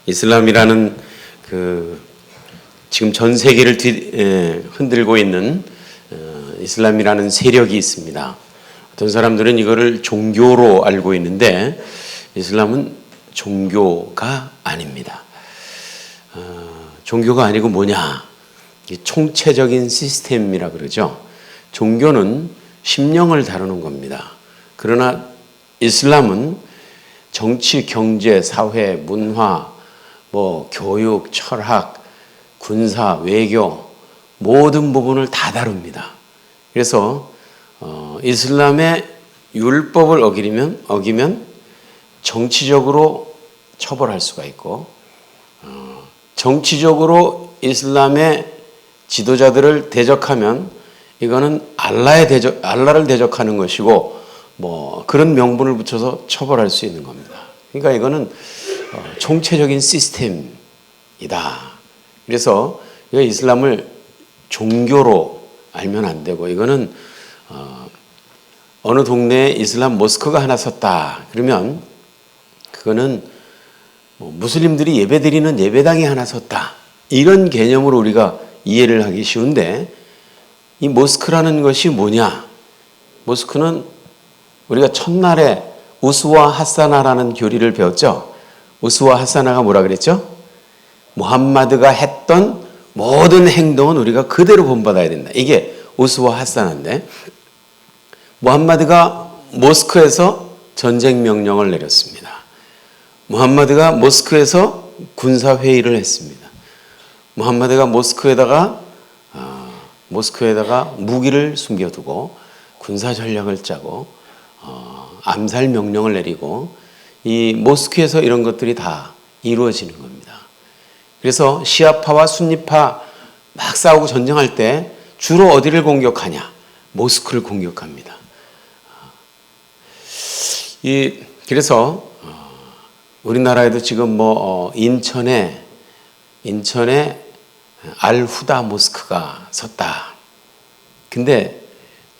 이슬람이라는 지금 전 세계를 흔들고 있는 이슬람이라는 세력이 있습니다. 어떤 사람들은 이거를 종교로 알고 있는데 이슬람은 종교가 아닙니다. 종교가 아니고 뭐냐? 총체적인 시스템이라 그러죠. 종교는 심령을 다루는 겁니다. 그러나 이슬람은 정치, 경제, 사회, 문화, 교육, 철학, 군사, 외교 모든 부분을 다 다룹니다. 그래서 이슬람의 율법을 어기면 정치적으로 처벌할 수가 있고 정치적으로 이슬람의 지도자들을 대적하면 이거는 알라를 대적하는 것이고 그런 명분을 붙여서 처벌할 수 있는 겁니다. 그러니까 이거는 총체적인 시스템이다. 그래서 이슬람을 종교로 알면 안 되고 이거는 어느 동네에 이슬람 모스크가 하나 섰다. 그러면 그거는 무슬림들이 예배드리는 예배당이 하나 섰다. 이런 개념으로 우리가 이해를 하기 쉬운데 이 모스크라는 것이 뭐냐? 모스크는 우리가 첫날에 우스와 하사나라는 교리를 배웠죠. 우스와 하사나가 뭐라 그랬죠? 무함마드가 했던 모든 행동은 우리가 그대로 본받아야 된다. 이게 우스와 하사나인데 무함마드가 모스크에서 전쟁 명령을 내렸습니다. 무함마드가 모스크에서 군사회의를 했습니다. 무함마드가 모스크에다가 무기를 숨겨두고 군사 전략을 짜고 암살 명령을 내리고 이 모스크에서 이런 것들이 다 이루어지는 겁니다. 그래서 시아파와 순니파 막 싸우고 전쟁할 때 주로 어디를 공격하냐? 모스크를 공격합니다. 그래서 우리나라에도 지금 인천에 알후다 모스크가 섰다. 근데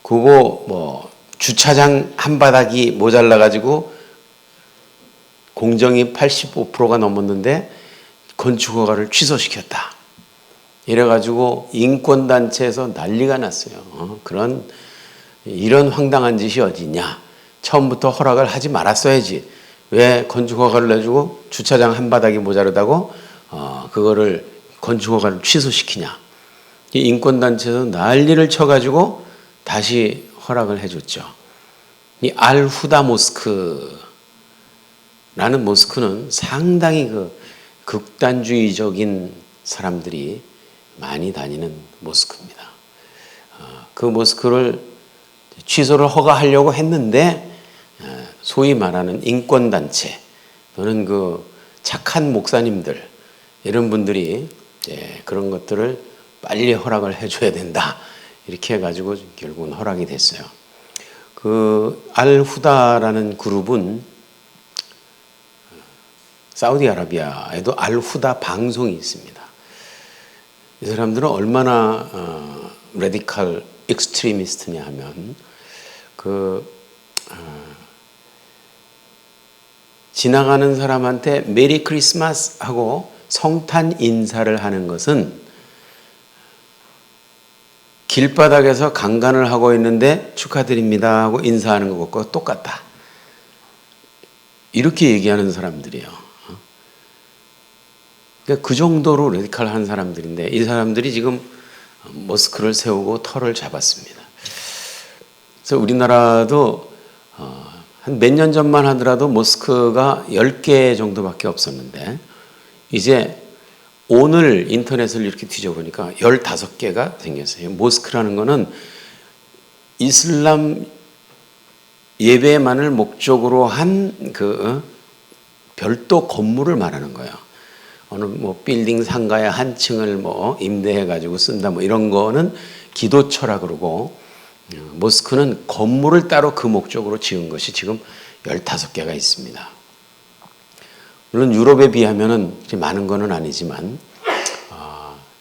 그거 주차장 한 바닥이 모자라 가지고 공정이 85%가 넘었는데 건축허가를 취소시켰다. 이래 가지고 인권 단체에서 난리가 났어요. 이런 황당한 짓이 어디냐? 처음부터 허락을 하지 말았어야지. 왜 건축허가를 내주고 주차장 한 바닥이 모자르다고 그거를 건축허가를 취소시키냐. 이 인권단체에서 난리를 쳐가지고 다시 허락을 해줬죠. 이 알후다 모스크라는 모스크는 상당히 극단주의적인 사람들이 많이 다니는 모스크입니다. 그 모스크를 취소를 허가하려고 했는데 소위 말하는 인권단체 또는 착한 목사님들 이런 분들이 그런 것들을 빨리 허락을 해줘야 된다. 이렇게 해가지고 결국은 허락이 됐어요. 알후다라는 그룹은 사우디아라비아에도 알후다 방송이 있습니다. 이 사람들은 얼마나 레디컬 익스트리미스트냐 하면 지나가는 사람한테 메리 크리스마스 하고 성탄 인사를 하는 것은 길바닥에서 강간을 하고 있는데 축하드립니다 하고 인사하는 것과 똑같다. 이렇게 얘기하는 사람들이에요. 그러니까 그 정도로 레디컬한 사람들인데 이 사람들이 지금 모스크를 세우고 터를 잡았습니다. 그래서 우리나라도 한 몇 년 전만 하더라도 모스크가 10개 정도밖에 없었는데 이제 오늘 인터넷을 이렇게 뒤져보니까 15개가 생겼어요. 모스크라는 거는 이슬람 예배만을 목적으로 한 별도 건물을 말하는 거예요. 어느 빌딩 상가의 한 층을 임대해가지고 쓴다 이런 거는 기도처라 그러고 모스크는 건물을 따로 그 목적으로 지은 것이 지금 15개가 있습니다. 물론 유럽에 비하면은 많은 건 아니지만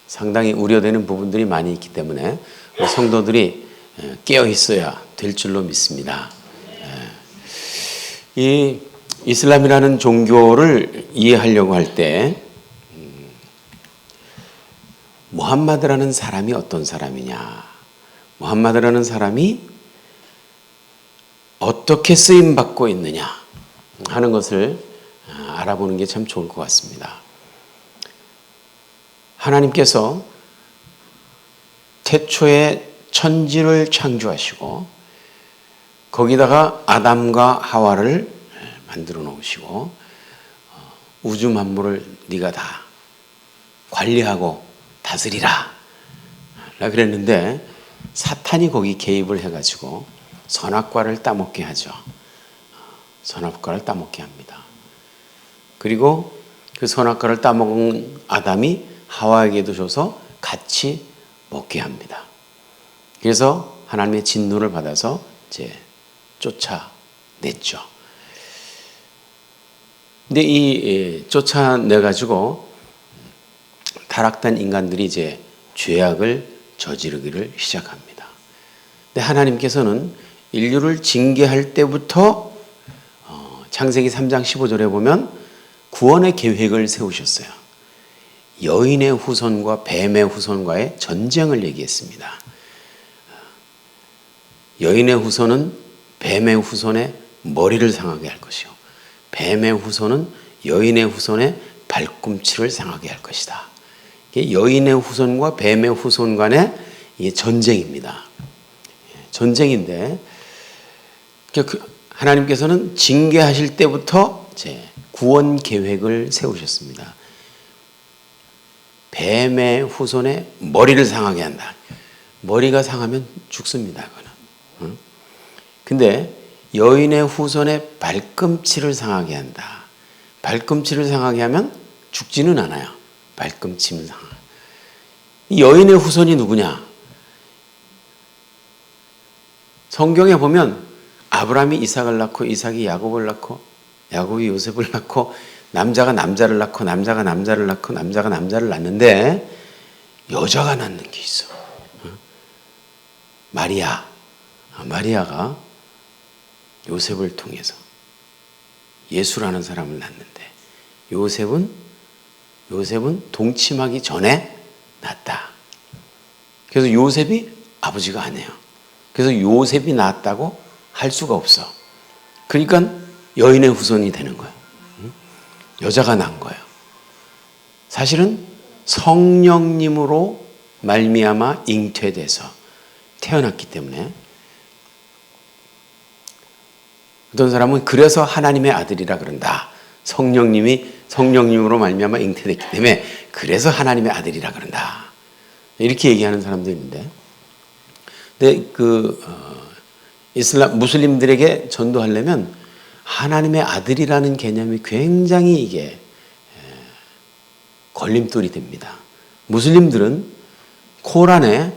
상당히 우려되는 부분들이 많이 있기 때문에 성도들이 깨어 있어야 될 줄로 믿습니다. 이 이슬람이라는 종교를 이해하려고 할 때 무함마드라는 사람이 어떤 사람이냐, 무함마드라는 사람이 어떻게 쓰임받고 있느냐 하는 것을 알아보는 게 참 좋을 것 같습니다. 하나님께서 태초에 천지를 창조하시고 거기다가 아담과 하와를 만들어 놓으시고 우주 만물을 네가 다 관리하고 다스리라 그랬는데 사탄이 거기 개입을 해가지고 선악과를 따먹게 하죠. 선악과를 따먹게 합니다. 그리고 그 선악과를 따먹은 아담이 하와에게도 줘서 같이 먹게 합니다. 그래서 하나님의 진노를 받아서 이제 쫓아냈죠. 근데 이 쫓아내가지고 타락된 인간들이 이제 죄악을 저지르기를 시작합니다. 근데 하나님께서는 인류를 징계할 때부터 창세기 3장 15절에 보면 구원의 계획을 세우셨어요. 여인의 후손과 뱀의 후손과의 전쟁을 얘기했습니다. 여인의 후손은 뱀의 후손의 머리를 상하게 할 것이요, 뱀의 후손은 여인의 후손의 발꿈치를 상하게 할 것이다. 여인의 후손과 뱀의 후손 간의 전쟁입니다. 전쟁인데 하나님께서는 징계하실 때부터 구원 계획을 세우셨습니다. 뱀의 후손의 머리를 상하게 한다. 머리가 상하면 죽습니다. 그거는. 근데 여인의 후손의 발꿈치를 상하게 한다. 발꿈치를 상하게 하면 죽지는 않아요. 발꿈치는 상하. 여인의 후손이 누구냐? 성경에 보면 아브라함이 이삭을 낳고 이삭이 야곱을 낳고 야곱이 요셉을 낳고 남자가 남자를 낳고 남자가 남자를 낳고 남자가 남자를 낳는데 여자가 낳는 게 있어. 마리아가 요셉을 통해서 예수라는 사람을 낳는데 요셉은 동침하기 전에 낳았다. 그래서 요셉이 아버지가 아니에요. 그래서 요셉이 낳았다고 할 수가 없어. 그러니까 여인의 후손이 되는 거예요. 여자가 낳은 거예요. 사실은 성령님으로 말미암아 잉태돼서 태어났기 때문에 어떤 사람은 그래서 하나님의 아들이라 그런다. 성령님으로 말미암아 잉태됐기 때문에 그래서 하나님의 아들이라 그런다. 이렇게 얘기하는 사람도 있는데, 근데 무슬림들에게 전도하려면 하나님의 아들이라는 개념이 굉장히 이게 걸림돌이 됩니다. 무슬림들은 코란에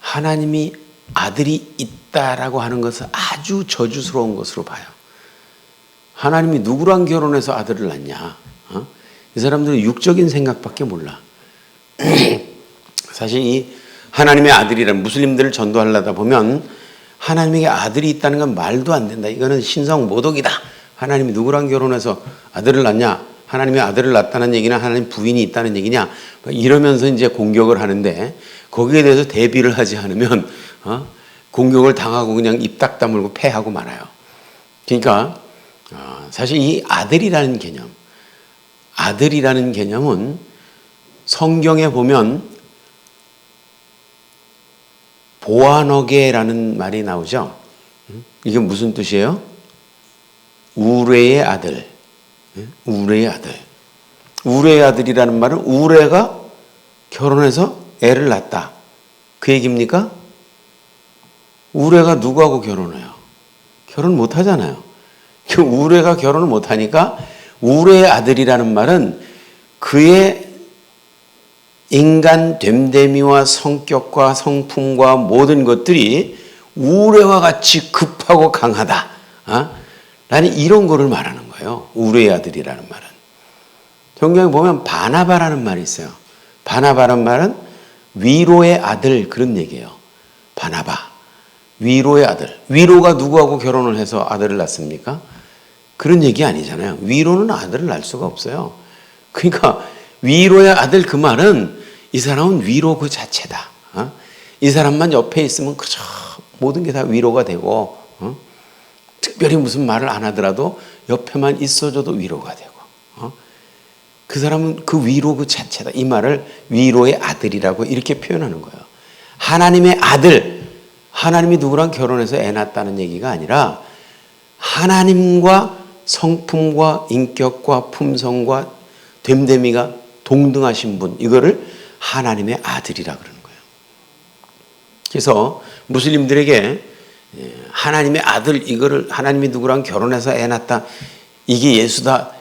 하나님이 아들이 있다라고 하는 것을 아주 저주스러운 것으로 봐요. 하나님이 누구랑 결혼해서 아들을 낳냐? 이 사람들은 육적인 생각밖에 몰라. 사실 이 하나님의 아들이란 무슬림들을 전도하려다 보면 하나님에게 아들이 있다는 건 말도 안 된다. 이거는 신성 모독이다. 하나님이 누구랑 결혼해서 아들을 낳냐? 하나님의 아들을 낳았다는 얘기나 하나님 부인이 있다는 얘기냐? 이러면서 이제 공격을 하는데 거기에 대해서 대비를 하지 않으면 공격을 당하고 그냥 입 딱 다물고 패하고 말아요. 그러니까 사실 이 아들이라는 개념은 성경에 보면 보아너게라는 말이 나오죠. 이게 무슨 뜻이에요? 우레의 아들. 우레의 아들. 우레의 아들이라는 말은 우레가 결혼해서 애를 낳았다. 그 얘기입니까? 우레가 누구하고 결혼해요? 결혼 못 하잖아요. 우레가 결혼을 못 하니까 우레의 아들이라는 말은 그의 인간 됨됨이와 성격과 성품과 모든 것들이 우레와 같이 급하고 강하다. 라는 이런 거를 말하는 거예요. 우레의 아들이라는 말은. 성경에 보면 바나바라는 말이 있어요. 바나바라는 말은 위로의 아들, 그런 얘기예요. 바나바. 위로의 아들. 위로가 누구하고 결혼을 해서 아들을 낳습니까? 그런 얘기 아니잖아요. 위로는 아들을 낳을 수가 없어요. 그러니까 위로의 아들 그 말은 이 사람은 위로 그 자체다. 이 사람만 옆에 있으면 그저 모든 게 다 위로가 되고 특별히 무슨 말을 안 하더라도 옆에만 있어줘도 위로가 되고 그 사람은 그 위로 그 자체다. 이 말을 위로의 아들이라고 이렇게 표현하는 거예요. 하나님의 아들, 하나님이 누구랑 결혼해서 애 낳았다는 얘기가 아니라 하나님과 성품과 인격과 품성과 됨됨이가 동등하신 분, 이거를 하나님의 아들이라 그러는 거예요. 그래서 무슬림들에게 하나님의 아들, 이거를 하나님이 누구랑 결혼해서 애 낳았다, 이게 예수다.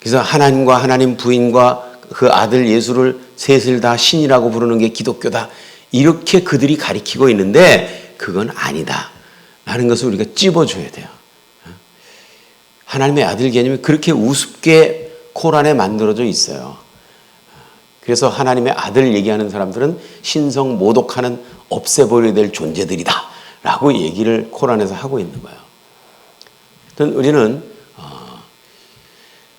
그래서 하나님과 하나님 부인과 그 아들 예수를 셋을 다 신이라고 부르는 게 기독교다. 이렇게 그들이 가리키고 있는데 그건 아니다 라는 것을 우리가 찝어줘야 돼요. 하나님의 아들 개념이 그렇게 우습게 코란에 만들어져 있어요. 그래서 하나님의 아들 얘기하는 사람들은 신성 모독하는 없애버려야 될 존재들이다 라고 얘기를 코란에서 하고 있는 거예요. 우리는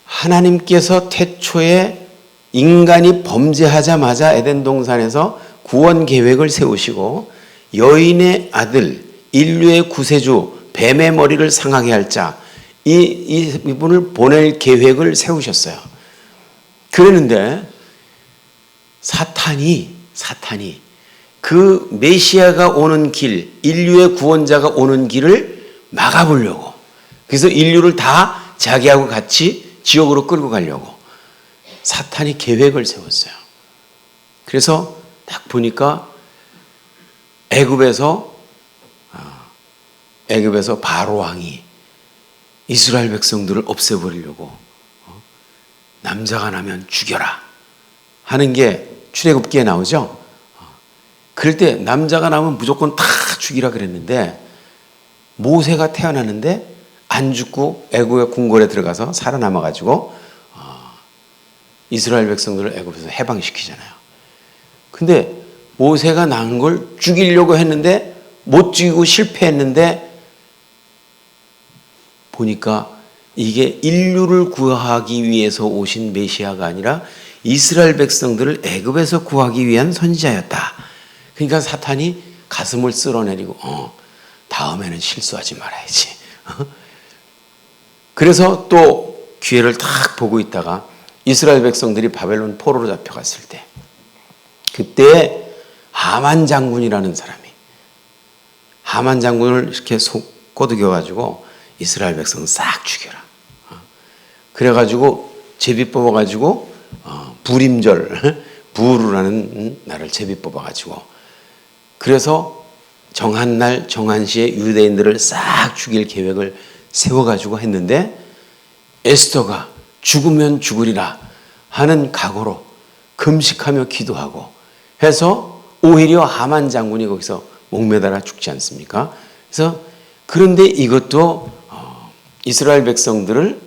하나님께서 태초에 인간이 범죄하자마자 에덴 동산에서 구원 계획을 세우시고 여인의 아들, 인류의 구세주, 뱀의 머리를 상하게 할 자, 이분을 보낼 계획을 세우셨어요. 그랬는데 사탄이 그 메시아가 오는 길, 인류의 구원자가 오는 길을 막아보려고, 그래서 인류를 다 자기하고 같이 지옥으로 끌고 가려고 사탄이 계획을 세웠어요. 그래서 딱 보니까 애굽에서 바로 왕이 이스라엘 백성들을 없애버리려고 남자가 나면 죽여라 하는 게 출애굽기에 나오죠. 그럴 때 남자가 나면 무조건 다 죽이라 그랬는데 모세가 태어났는데 안 죽고 애굽의 궁궐에 들어가서 살아남아가지고 이스라엘 백성들을 애굽에서 해방시키잖아요. 근데 모세가 낳은 걸 죽이려고 했는데 못 죽이고 실패했는데 보니까 이게 인류를 구하기 위해서 오신 메시아가 아니라 이스라엘 백성들을 애굽에서 구하기 위한 선지자였다. 그러니까 사탄이 가슴을 쓸어내리고 다음에는 실수하지 말아야지. 그래서 또 기회를 딱 보고 있다가 이스라엘 백성들이 바벨론 포로로 잡혀갔을 때 그때 하만 장군이라는 사람이 하만 장군을 이렇게 속 꼬드겨가지고 이스라엘 백성 싹 죽여라. 그래가지고 제비 뽑아가지고 부림절 부르라는 날을 제비 뽑아가지고 그래서 정한 날 정한 시에 유대인들을 싹 죽일 계획을 세워가지고 했는데 에스더가 죽으면 죽으리라 하는 각오로 금식하며 기도하고 해서 오히려 하만 장군이 거기서 목매달아 죽지 않습니까? 그래서 그런데 이것도 이스라엘 백성들을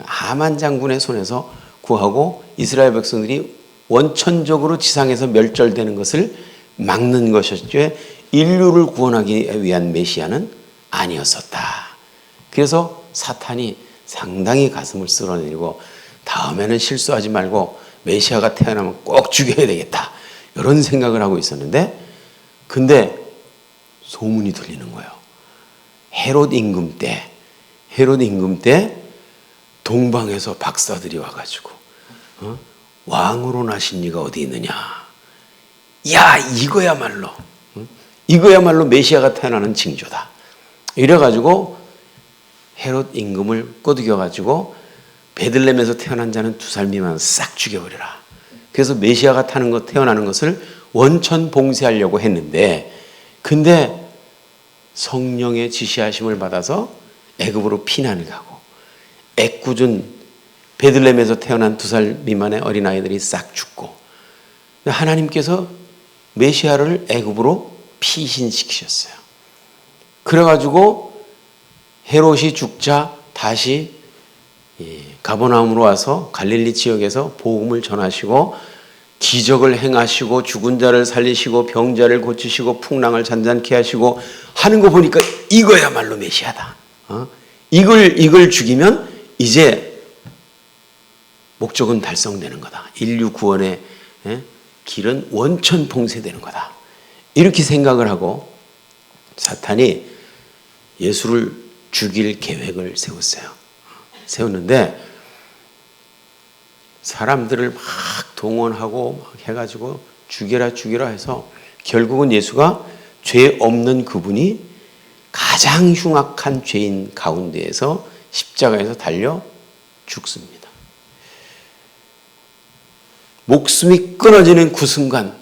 하만 장군의 손에서 구하고 이스라엘 백성들이 원천적으로 지상에서 멸절되는 것을 막는 것이었지 인류를 구원하기 위한 메시아는 아니었었다. 그래서 사탄이 상당히 가슴을 쓸어내리고 다음에는 실수하지 말고 메시아가 태어나면 꼭 죽여야 되겠다. 이런 생각을 하고 있었는데 근데 소문이 들리는 거예요. 헤롯 임금 때 동방에서 박사들이 와가지고 왕으로 나신 이가 어디 있느냐. 야 이거야말로 메시아가 태어나는 징조다. 이래가지고 헤롯 임금을 꼬드겨가지고 베들레헴에서 태어난 자는 2살 미만 싹 죽여버려라. 그래서 메시아가 태어나는 것을 원천 봉쇄하려고 했는데 근데 성령의 지시하심을 받아서 애굽으로 피난을 가고 애꿎은 베들레헴에서 태어난 2살 미만의 어린아이들이 싹 죽고 하나님께서 메시아를 애굽으로 피신시키셨어요. 그래가지고 헤롯이 죽자 다시 가버나움으로 와서 갈릴리 지역에서 복음을 전하시고 기적을 행하시고 죽은 자를 살리시고 병자를 고치시고 풍랑을 잔잔케 하시고 하는 거 보니까 이거야말로 메시아다. 이걸 죽이면 이제 목적은 달성되는 거다. 인류 구원의 길은 원천 봉쇄되는 거다. 이렇게 생각을 하고 사탄이 예수를 죽일 계획을 세웠어요. 세웠는데 사람들을 막 동원하고 막 해가지고 죽여라 해서 결국은 예수가 죄 없는 그분이 가장 흉악한 죄인 가운데에서 십자가에서 달려 죽습니다. 목숨이 끊어지는 그 순간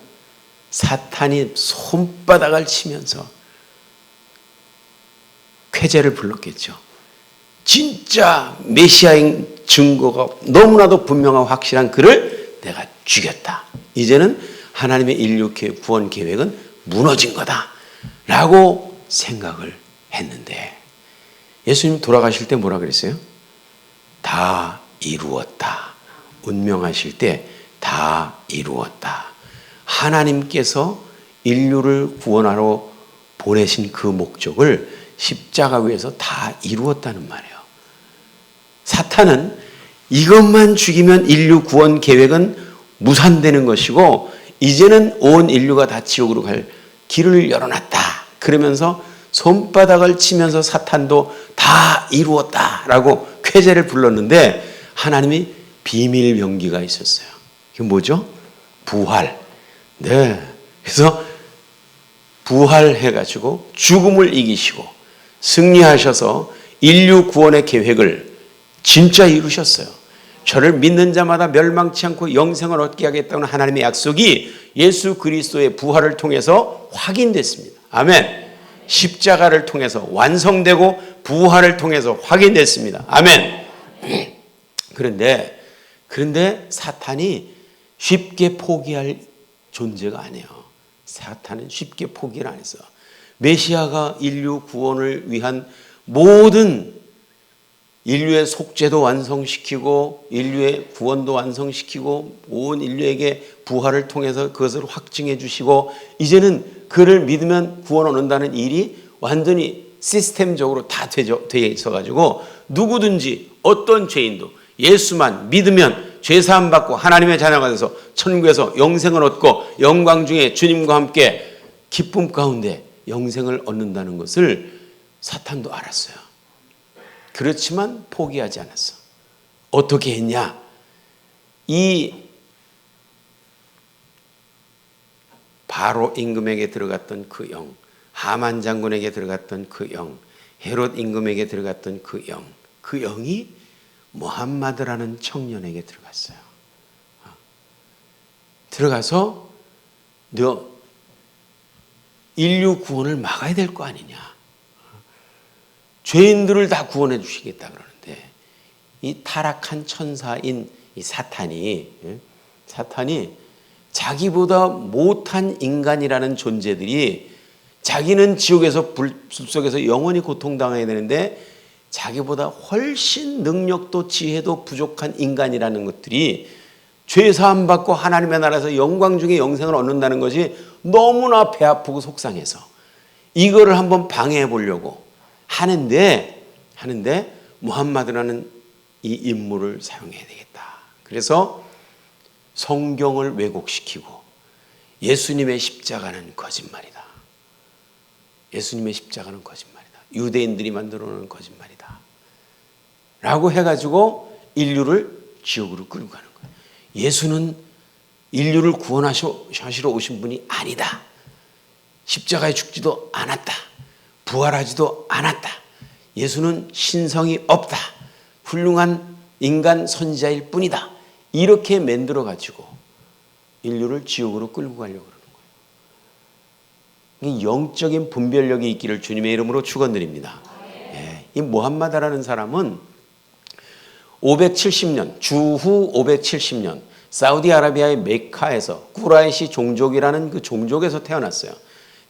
사탄이 손바닥을 치면서 쾌재를 불렀겠죠. 진짜 메시아인 증거가 너무나도 분명하고 확실한 그를 내가 죽였다. 이제는 하나님의 인류 구원 계획은 무너진 거다 라고 생각을 했는데 예수님 돌아가실 때 뭐라 그랬어요? 다 이루었다. 운명하실 때 다 이루었다. 하나님께서 인류를 구원하러 보내신 그 목적을 십자가 위에서 다 이루었다는 말이에요. 사탄은 이것만 죽이면 인류 구원 계획은 무산되는 것이고 이제는 온 인류가 다 지옥으로 갈 길을 열어놨다. 그러면서 손바닥을 치면서 사탄도 다 이루었다라고 쾌재를 불렀는데 하나님이 비밀 병기가 있었어요. 그게 뭐죠? 부활. 네. 그래서 부활해가지고 죽음을 이기시고 승리하셔서 인류 구원의 계획을 진짜 이루셨어요. 저를 믿는 자마다 멸망치 않고 영생을 얻게 하겠다는 하나님의 약속이 예수 그리스도의 부활을 통해서 확인됐습니다. 아멘. 십자가를 통해서 완성되고 부활을 통해서 확인됐습니다. 아멘. 그런데 사탄이 쉽게 포기할 존재가 아니에요. 사탄은 쉽게 포기를 안 했어. 메시아가 인류 구원을 위한 모든 인류의 속죄도 완성시키고 인류의 구원도 완성시키고 온 인류에게 부활을 통해서 그것을 확증해 주시고 이제는 그를 믿으면 구원 얻는다는 일이 완전히 시스템적으로 다 되어 있어가지고 누구든지 어떤 죄인도 예수만 믿으면 죄사함 받고 하나님의 자녀가 돼서 천국에서 영생을 얻고 영광 중에 주님과 함께 기쁨 가운데 영생을 얻는다는 것을 사탄도 알았어요. 그렇지만 포기하지 않았어. 어떻게 했냐? 이 바로 임금에게 들어갔던 그 영, 하만 장군에게 들어갔던 그 영, 헤롯 임금에게 들어갔던 그 영, 그 영이 무함마드라는 청년에게 들어갔어요. 들어가서 너 인류 구원을 막아야 될 거 아니냐. 죄인들을 다 구원해 주시겠다 그러는데 이 타락한 천사인 이 사탄이 자기보다 못한 인간이라는 존재들이 자기는 지옥에서 불숲속에서 영원히 고통당해야 되는데 자기보다 훨씬 능력도 지혜도 부족한 인간이라는 것들이 죄사함 받고 하나님의 나라에서 영광 중에 영생을 얻는다는 것이 너무나 배 아프고 속상해서 이거를 한번 방해해 보려고 하는데 무함마드라는 이 인물을 사용해야 되겠다. 그래서 성경을 왜곡시키고 예수님의 십자가는 거짓말이다. 예수님의 십자가는 거짓말이다. 유대인들이 만들어 놓은 거짓말이다. 라고 해가지고 인류를 지옥으로 끌고 가는 거예요. 예수는 인류를 구원하시러 오신 분이 아니다. 십자가에 죽지도 않았다. 부활하지도 않았다. 예수는 신성이 없다. 훌륭한 인간 선지자일 뿐이다. 이렇게 만들어 가지고 인류를 지옥으로 끌고 가려고 그러는 거예요. 영적인 분별력이 있기를 주님의 이름으로 축원드립니다. 예, 이 무함마드라는 사람은 570년 주후 570년 사우디아라비아의 메카에서 쿠라이시 종족이라는 그 종족에서 태어났어요.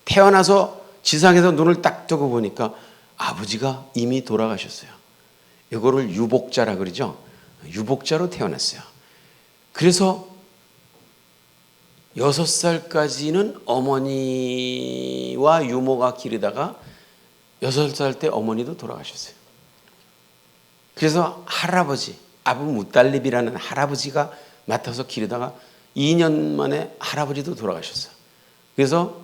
태어나서 지상에서 눈을 딱 뜨고 보니까 아버지가 이미 돌아가셨어요. 이거를 유복자라 그러죠. 유복자로 태어났어요. 그래서 6살까지는 어머니와 유모가 기르다가 6살 때 어머니도 돌아가셨어요. 그래서 할아버지 아부 무달립이라는 할아버지가 맡아서 기르다가 2년 만에 할아버지도 돌아가셨어요. 그래서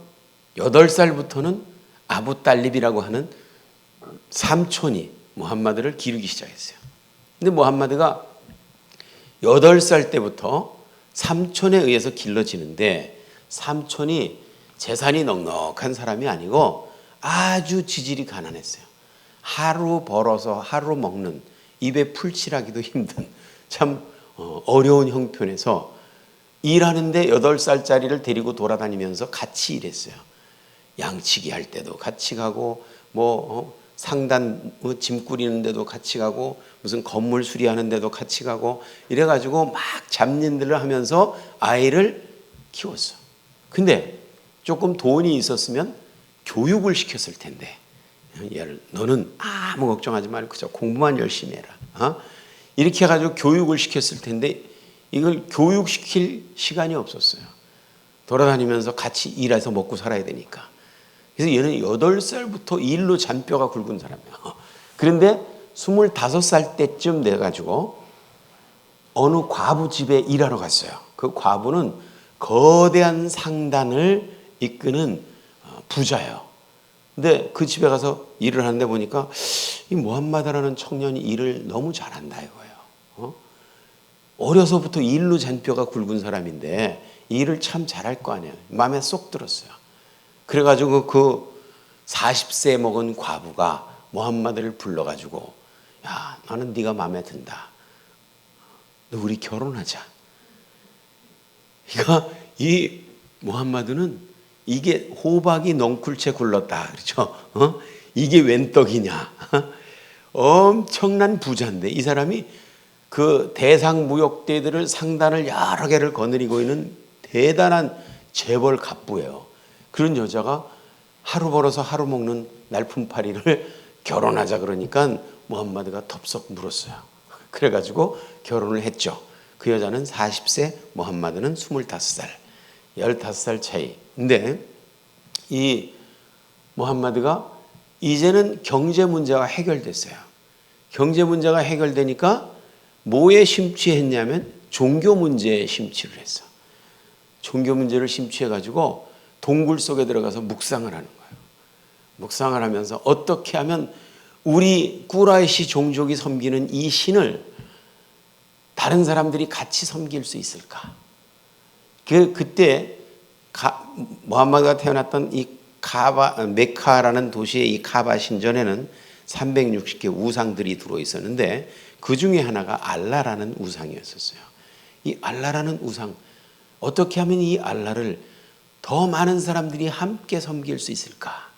8살부터는 아부 달립이라고 하는 삼촌이 무함마드를 기르기 시작했어요. 근데 무함마드가 8살 때부터 삼촌에 의해서 길러지는데, 삼촌이 재산이 넉넉한 사람이 아니고 아주 지질이 가난했어요. 하루 벌어서 하루 먹는, 입에 풀칠하기도 힘든 참 어려운 형편에서 일하는데 8살짜리를 데리고 돌아다니면서 같이 일했어요. 양치기 할 때도 같이 가고, 상단 짐 꾸리는 데도 같이 가고, 무슨 건물 수리하는 데도 같이 가고, 이래가지고 막 잡일들을 하면서 아이를 키웠어. 근데 조금 돈이 있었으면 교육을 시켰을 텐데, 얘를 너는 아무 걱정하지 말고 그저 공부만 열심히 해라, 이렇게 해가지고 교육을 시켰을 텐데 이걸 교육시킬 시간이 없었어요. 돌아다니면서 같이 일해서 먹고 살아야 되니까. 그래서 얘는 8살부터 일로 잔뼈가 굵은 사람이에요. 그런데 25살 때쯤 돼가지고 어느 과부 집에 일하러 갔어요. 그 과부는 거대한 상단을 이끄는 부자예요. 근데 그 집에 가서 일을 하는데 보니까 이 무함마드라는 청년이 일을 너무 잘한다 이거예요. 어려서부터 일로 잔뼈가 굵은 사람인데 일을 참 잘할 거 아니에요. 마음에 쏙 들었어요. 그래가지고 그 40세 먹은 과부가 무함마드를 불러가지고, 야, 나는 네가 마음에 든다. 너 우리 결혼하자. 그러니까 이 무함마드는 이게 호박이 넝쿨채 굴렀다, 그렇죠? 이게 웬 떡이냐? 엄청난 부자인데 이 사람이 그 대상무역대들을 상단을 여러 개를 거느리고 있는 대단한 재벌 갑부예요. 그런 여자가 하루 벌어서 하루 먹는 날품팔이를 결혼하자 그러니까 무함마드가 덥석 물었어요. 그래가지고 결혼을 했죠. 그 여자는 40세, 무함마드는 25살, 15살 차이. 근데 이 무함마드가 이제는 경제 문제가 해결됐어요. 경제 문제가 해결되니까 뭐에 심취했냐면 종교 문제에 심취를 했어. 종교 문제를 심취해가지고 동굴 속에 들어가서 묵상을 하는 거예요. 묵상을 하면서 어떻게 하면 우리 꾸라이시 종족이 섬기는 이 신을 다른 사람들이 같이 섬길 수 있을까? 그때 무함마드가 태어났던 이 메카라는 도시의 이 카바 신전에는 360개 우상들이 들어 있었는데 그 중에 하나가 알라라는 우상이었었어요. 이 알라라는 우상, 어떻게 하면 이 알라를 더 많은 사람들이 함께 섬길 수 있을까?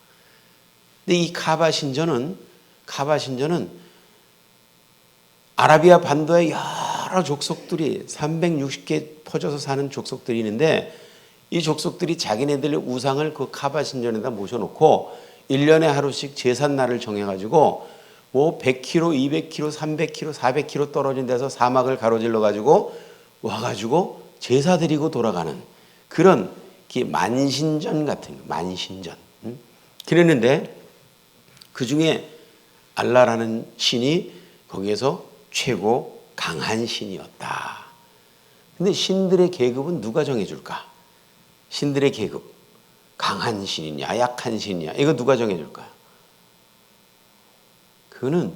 근데 이 카바 신전은 아라비아 반도의 여러 족속들이 360개 퍼져서 사는 족속들이 있는데 이 족속들이 자기네들의 우상을 그 카바 신전에다 모셔놓고 1년에 하루씩 제삿날을 정해가지고 100km, 200km, 300km, 400km 떨어진 데서 사막을 가로질러 가지고 와가지고 제사 드리고 돌아가는 그런 만신전 같은 거, 만신전. 그랬는데 그 중에 알라라는 신이 거기에서 최고 강한 신이었다. 근데 신들의 계급은 누가 정해줄까? 신들의 계급, 강한 신이냐 약한 신이냐 이거 누가 정해줄까요? 그거는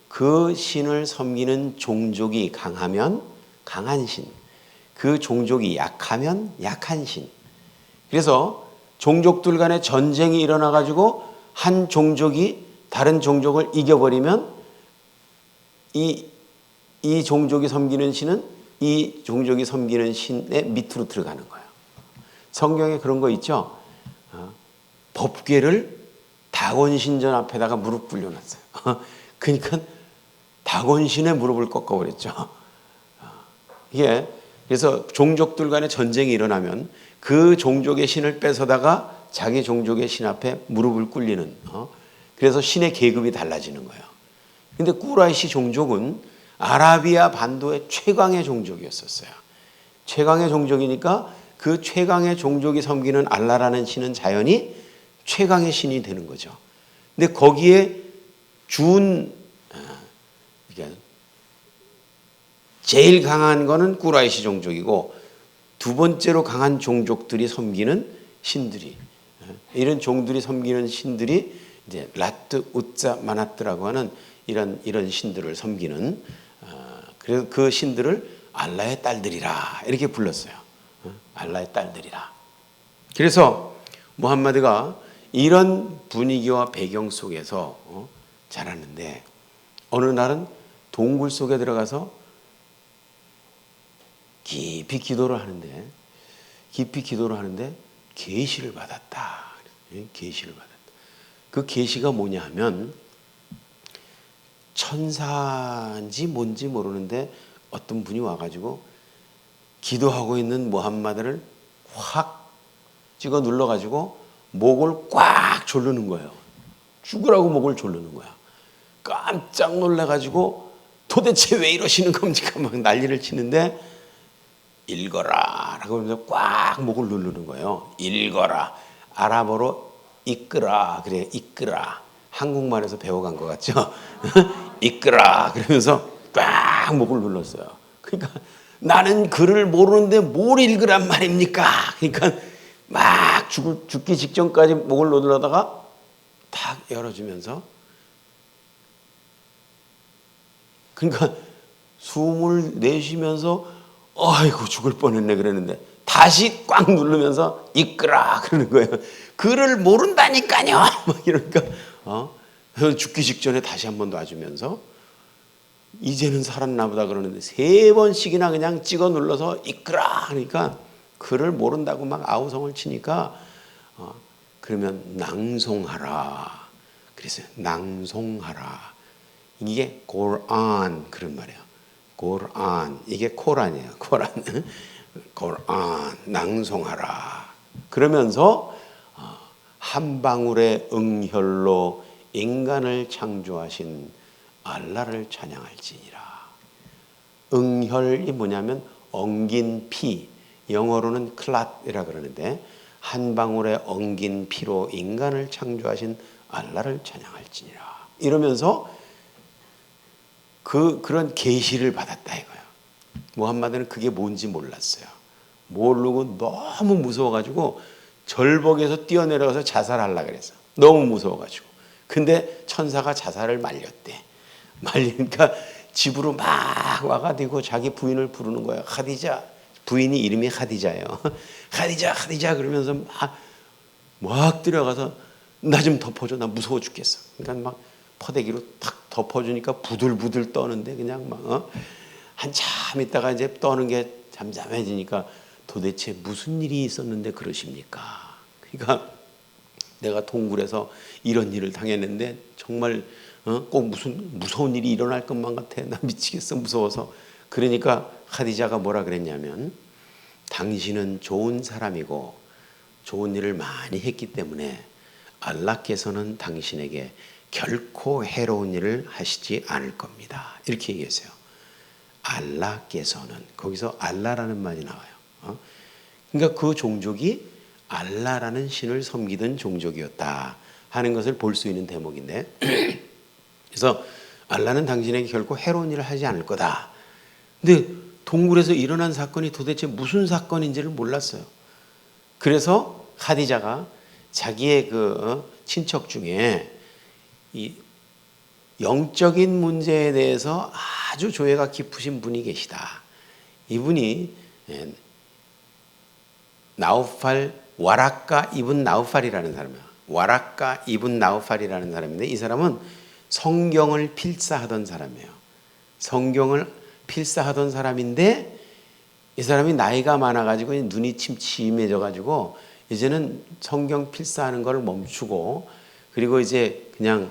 그 신을 섬기는 종족이 강하면 강한 신, 그 종족이 약하면 약한 신. 그래서 종족들 간에 전쟁이 일어나가지고 한 종족이 다른 종족을 이겨버리면 이 종족이 섬기는 신은 이 종족이 섬기는 신의 밑으로 들어가는 거예요. 성경에 그런 거 있죠. 법궤를 다곤신전 앞에다가 무릎 꿇려놨어요. 그러니까 다곤신의 무릎을 꺾어버렸죠. 이게 그래서 종족들 간에 전쟁이 일어나면 그 종족의 신을 뺏어다가 자기 종족의 신 앞에 무릎을 꿇리는, 그래서 신의 계급이 달라지는 거예요. 근데 꾸라이시 종족은 아라비아 반도의 최강의 종족이었었어요. 최강의 종족이니까 그 최강의 종족이 섬기는 알라라는 신은 자연히 최강의 신이 되는 거죠. 근데 거기에 준 그러니까 제일 강한 거는 꾸라이시 종족이고 두 번째로 강한 종족들이 섬기는 신들이 이런 종들이 섬기는 신들이 이제 라트, 우짜, 마나트라고 하는 이런 신들을 섬기는 그래서 그 신들을 알라의 딸들이라 이렇게 불렀어요. 알라의 딸들이라. 그래서 무함마드가 이런 분위기와 배경 속에서 자랐는데 어느 날은 동굴 속에 들어가서 깊이 기도를 하는데 계시를 받았다. 계시를 받았다. 그 계시가 뭐냐 하면 천사인지 뭔지 모르는데 어떤 분이 와가지고 기도하고 있는 무함마드를 확 찍어 눌러가지고 목을 꽉 조르는 거예요. 죽으라고 목을 조르는 거야. 깜짝 놀라가지고 도대체 왜 이러시는 겁니까? 막 난리를 치는데 읽어라 라고 하면서 꽉 목을 누르는 거예요. 읽어라. 아랍어로 이끄라. 그래, 이끄라. 한국말에서 배워간 것 같죠? 이끄라. 그러면서 꽉 목을 눌렀어요. 그러니까 나는 글을 모르는데 뭘 읽으란 말입니까? 그러니까 막 죽기 직전까지 목을 누르다가 탁 열어주면서 그러니까 숨을 내쉬면서 아이고 죽을 뻔했네 그랬는데 다시 꽉 누르면서 이끌아 그러는 거예요. 글을 모른다니까요. 막 이러니까 죽기 직전에 다시 한 번 놔주면서 이제는 살았나 보다 그러는데 3번씩이나 그냥 찍어 눌러서 이끌아 그러니까 글을 모른다고 막 아우성을 치니까 그러면 낭송하라 그랬어요. 낭송하라. 이게 고란 그런 말이에요. 고란 이게 코란이에요. 코란 고란 낭송하라. 그러면서 한 방울의 응혈로 인간을 창조하신 알라를 찬양할지니라. 응혈이 뭐냐면 엉긴 피, 영어로는 클랏이라 그러는데 한 방울의 엉긴 피로 인간을 창조하신 알라를 찬양할지니라. 이러면서 그런 계시를 받았다 이거예요. 무함마드는 그게 뭔지 몰랐어요. 모르고 너무 무서워가지고 절벽에서 뛰어내려가서 자살하려고 그랬어. 너무 무서워가지고. 근데 천사가 자살을 말렸대. 말리니까 집으로 막 와가지고 자기 부인을 부르는 거야. 카디자. 부인이 이름이 카디자예요. 카디자, 카디자 그러면서 막 들어가서 나 좀 덮어줘. 나 무서워 죽겠어. 그러니까 막 퍼대기로 탁 덮어주니까 부들부들 떠는데 그냥 막 한참 있다가 이제 떠는 게 잠잠해지니까 도대체 무슨 일이 있었는데 그러십니까? 그러니까 내가 동굴에서 이런 일을 당했는데 정말 꼭 무슨 무서운 일이 일어날 것만 같아. 나 미치겠어 무서워서. 그러니까 카디자가 뭐라 그랬냐면 당신은 좋은 사람이고 좋은 일을 많이 했기 때문에 알라께서는 당신에게 결코 해로운 일을 하시지 않을 겁니다. 이렇게 얘기했어요. 알라께서는 거기서 알라라는 말이 나와요. 그러니까 그 종족이 알라라는 신을 섬기던 종족이었다 하는 것을 볼 수 있는 대목인데 그래서 알라는 당신에게 결코 해로운 일을 하지 않을 거다. 근데 동굴에서 일어난 사건이 도대체 무슨 사건인지를 몰랐어요. 그래서 카디자가 자기의 그 친척 중에 이 영적인 문제에 대해서 아주 조예가 깊으신 분이 계시다. 이분이 나우팔 와라카 이븐 나우팔이라는 사람이에요. 와라카 이븐 나우팔이라는 사람인데 이 사람은 성경을 필사하던 사람이에요. 성경을 필사하던 사람인데 이 사람이 나이가 많아가지고 눈이 침침해져가지고 이제는 성경 필사하는 걸 멈추고 그리고 이제 그냥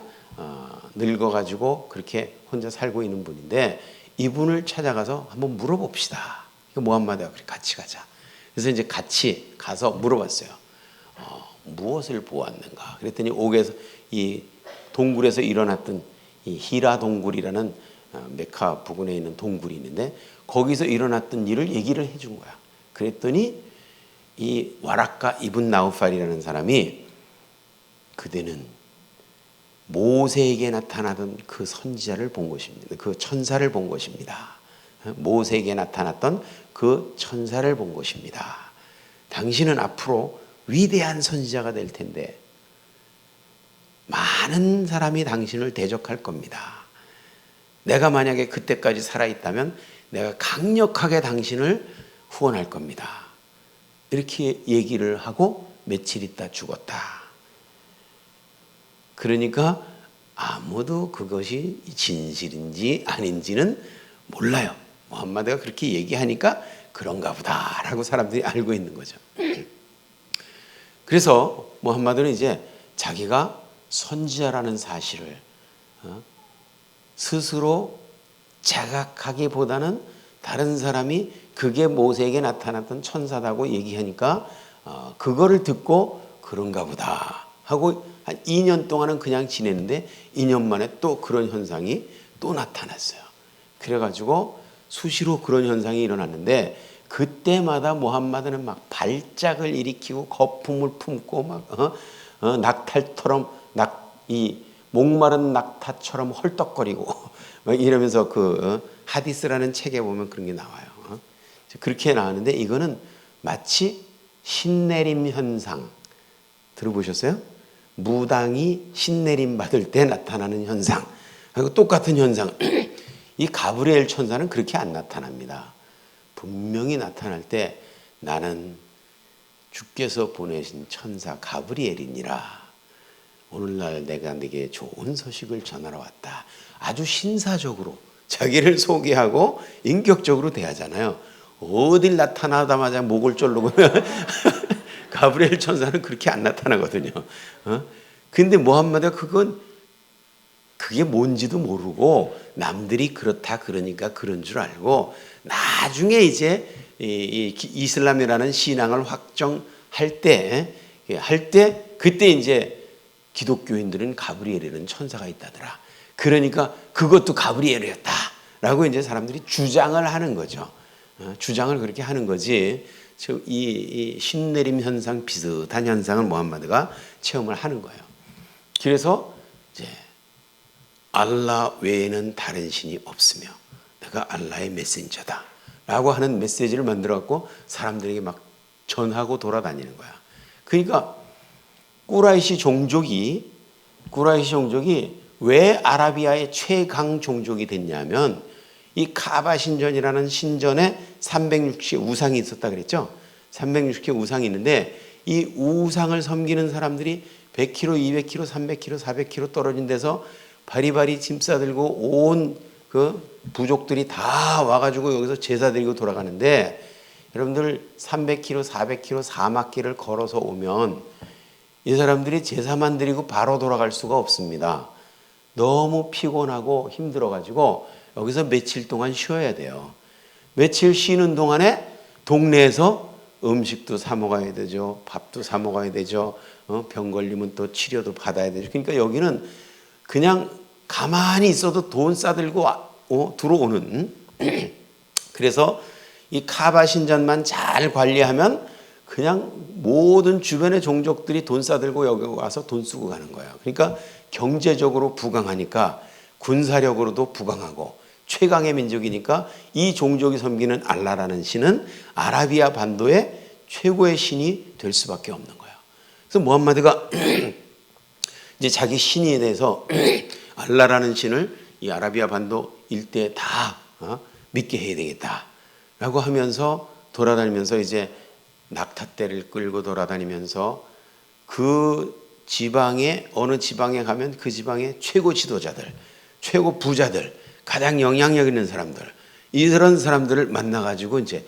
늙어가지고 그렇게 혼자 살고 있는 분인데 이분을 찾아가서 한번 물어봅시다. 무함마드가 그래 같이 가자. 그래서 이제 같이 가서 물어봤어요. 무엇을 보았는가? 그랬더니 옥에서 이 동굴에서 일어났던 이 히라 동굴이라는 메카 부근에 있는 동굴이 있는데 거기서 일어났던 일을 얘기를 해준 거야. 그랬더니 이 와라카 이븐 나우팔이라는 사람이 그대는 모세에게 나타나던 그 선지자를 본 것입니다. 그 천사를 본 것입니다. 모세에게 나타났던 그 천사를 본 것입니다. 당신은 앞으로 위대한 선지자가 될 텐데 많은 사람이 당신을 대적할 겁니다. 내가 만약에 그때까지 살아있다면 내가 강력하게 당신을 후원할 겁니다. 이렇게 얘기를 하고 며칠 있다 죽었다. 그러니까 아무도 그것이 진실인지 아닌지는 몰라요. 무함마드가 그렇게 얘기하니까 그런가 보다라고 사람들이 알고 있는 거죠. 그래서 무함마드는 이제 자기가 선지자라는 사실을 스스로 자각하기보다는 다른 사람이 그게 모세에게 나타났던 천사다고 얘기하니까 그거를 듣고 그런가 보다 하고 한 2년 동안은 그냥 지냈는데 2년 만에 또 그런 현상이 또 나타났어요. 그래가지고 수시로 그런 현상이 일어났는데 그때마다 무함마드는 막 발작을 일으키고 거품을 품고 막 낙탈처럼 이 목마른 낙타처럼 헐떡거리고 막 이러면서 하디스라는 책에 보면 그런 게 나와요. 그렇게 나왔는데 이거는 마치 신내림 현상 들어보셨어요? 무당이 신내림 받을 때 나타나는 현상 하고 똑같은 현상. 이 가브리엘 천사는 그렇게 안 나타납니다. 분명히 나타날 때 나는 주께서 보내신 천사 가브리엘이니라. 오늘날 내가 네게 좋은 소식을 전하러 왔다. 아주 신사적으로 자기를 소개하고 인격적으로 대하잖아요. 어딜 나타나자마자 목을 졸르고 가브리엘 천사는 그렇게 안 나타나거든요. 근데 무함마드가 그게 뭔지도 모르고 남들이 그렇다 그러니까 그런 줄 알고 나중에 이제 이 이슬람이라는 신앙을 확정할 때 그때 이제 기독교인들은 가브리엘이라는 천사가 있다더라. 그러니까 그것도 가브리엘이었다라고 이제 사람들이 주장을 하는 거죠. 주장을 그렇게 하는 거지. 이 신내림 현상 비슷한 현상을 무함마드가 체험을 하는 거예요. 그래서 이제 알라 외에는 다른 신이 없으며 내가 알라의 메신저다라고 하는 메시지를 만들어 갖고 사람들에게 막 전하고 돌아다니는 거야. 그러니까 꾸라이시 종족이 왜 아라비아의 최강 종족이 됐냐면 이 카바 신전이라는 신전에 360개 우상이 있었다 그랬죠. 360개 우상이 있는데 이 우상을 섬기는 사람들이 100km, 200km, 300km, 400km 떨어진 데서 바리바리 짐 싸들고 온 그 부족들이 다 와가지고 여기서 제사 드리고 돌아가는데 여러분들 300km, 400km, 4마길을 걸어서 오면 이 사람들이 제사만 드리고 바로 돌아갈 수가 없습니다. 너무 피곤하고 힘들어가지고 여기서 며칠 동안 쉬어야 돼요. 며칠 쉬는 동안에 동네에서 음식도 사 먹어야 되죠. 밥도 사 먹어야 되죠. 병 걸리면 또 치료도 받아야 되죠. 그러니까 여기는 그냥 가만히 있어도 돈 싸들고 들어오는 그래서 이 카바 신전만 잘 관리하면 그냥 모든 주변의 종족들이 돈 싸들고 여기 와서 돈 쓰고 가는 거예요. 그러니까 경제적으로 부강하니까 군사력으로도 부강하고 최강의 민족이니까 이 종족이 섬기는 알라라는 신은 아라비아 반도의 최고의 신이 될 수밖에 없는 거예요. 그래서 무함마드가 이제 자기 신에 대해서 알라라는 신을 이 아라비아 반도 일대에 다 믿게 해야 되겠다라고 하면서 돌아다니면서 이제 낙타떼를 끌고 돌아다니면서 그 지방에 어느 지방에 가면 그 지방의 최고 지도자들, 최고 부자들, 가장 영향력 있는 사람들 이런 사람들을 만나가지고 이제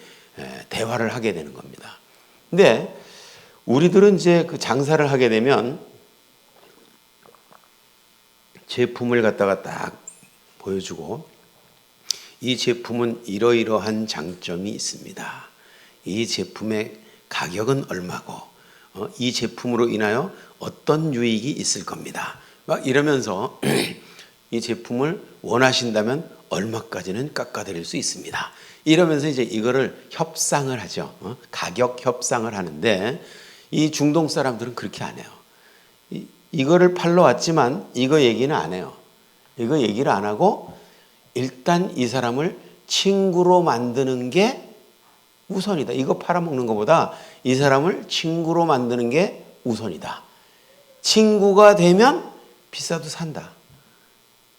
대화를 하게 되는 겁니다. 근데 우리들은 이제 그 장사를 하게 되면 제품을 갖다가 딱 보여주고 이 제품은 이러이러한 장점이 있습니다. 이 제품의 가격은 얼마고 이 제품으로 인하여 어떤 유익이 있을 겁니다. 막 이러면서 이 제품을 원하신다면 얼마까지는 깎아드릴 수 있습니다. 이러면서 이제 이거를 협상을 하죠. 가격 협상을 하는데 이 중동 사람들은 그렇게 안 해요. 이거를 팔러 왔지만 이거 얘기는 안 해요. 이거 얘기를 안 하고 일단 이 사람을 친구로 만드는 게 우선이다. 이거 팔아먹는 것보다 이 사람을 친구로 만드는 게 우선이다. 친구가 되면 비싸도 산다.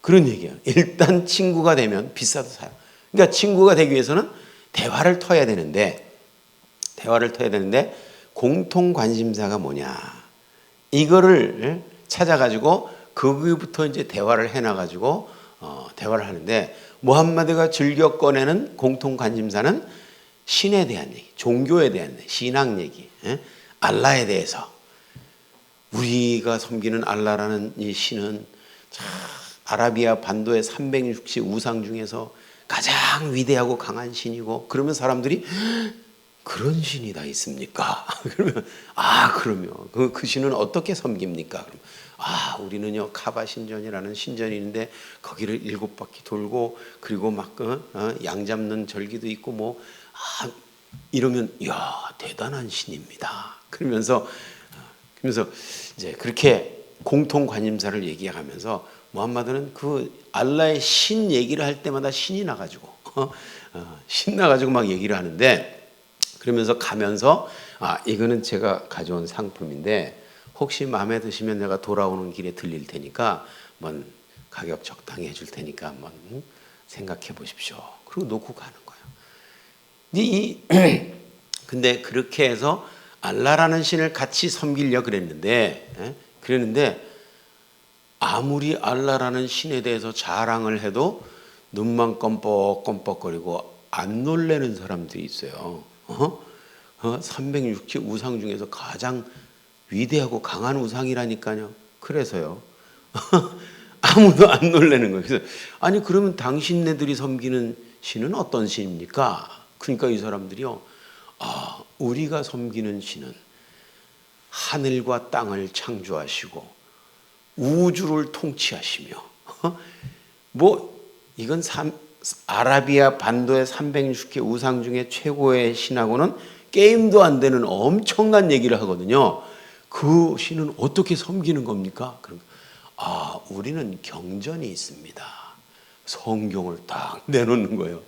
그런 얘기예요. 일단 친구가 되면 비싸도 사요. 그러니까 친구가 되기 위해서는 대화를 터야 되는데 공통 관심사가 뭐냐. 이거를 찾아가지고 거기부터 이제 대화를 해놔가지고 대화를 하는데 무함마드가 즐겨 꺼내는 공통 관심사는 신에 대한 얘기, 종교에 대한 얘기, 신앙 얘기, 알라에 대해서. 우리가 섬기는 알라라는 이 신은 아라비아 반도의 360 우상 중에서 가장 위대하고 강한 신이고, 그러면 사람들이 그런 신이 다 있습니까? 그러면 그러면 그 신은 어떻게 섬깁니까? 그럼 우리는요 카바 신전이라는 신전이 있는데 거기를 7바퀴 돌고 그리고 막 양 잡는 절기도 있고 이러면 대단한 신입니다. 그러면서 이제 그렇게 공통 관심사를 얘기하면서 무함마드는 그 알라의 신 얘기를 할 때마다 신이 나가지고 신나가지고 막 얘기를 하는데, 그러면서 가면서 이거는 제가 가져온 상품인데 혹시 마음에 드시면 내가 돌아오는 길에 들릴 테니까 한번 가격 적당히 해줄 테니까 한번 생각해 보십시오. 그리고 놓고 가는 거예요. 근데 그렇게 해서 알라라는 신을 같이 섬기려고 그랬는데 아무리 알라라는 신에 대해서 자랑을 해도 눈만 껌뻑껌뻑거리고 안 놀래는 사람들이 있어요. 360 우상 중에서 가장 위대하고 강한 우상이라니까요. 그래서요. 아무도 안 놀래는 거예요. 그래서 그러면 당신네들이 섬기는 신은 어떤 신입니까? 그러니까 이 사람들이요. 우리가 섬기는 신은 하늘과 땅을 창조하시고 우주를 통치하시며 이건 아라비아 반도의 360개 우상 중에 최고의 신하고는 게임도 안 되는 엄청난 얘기를 하거든요. 그 신은 어떻게 섬기는 겁니까? 우리는 경전이 있습니다. 성경을 딱 내놓는 거예요.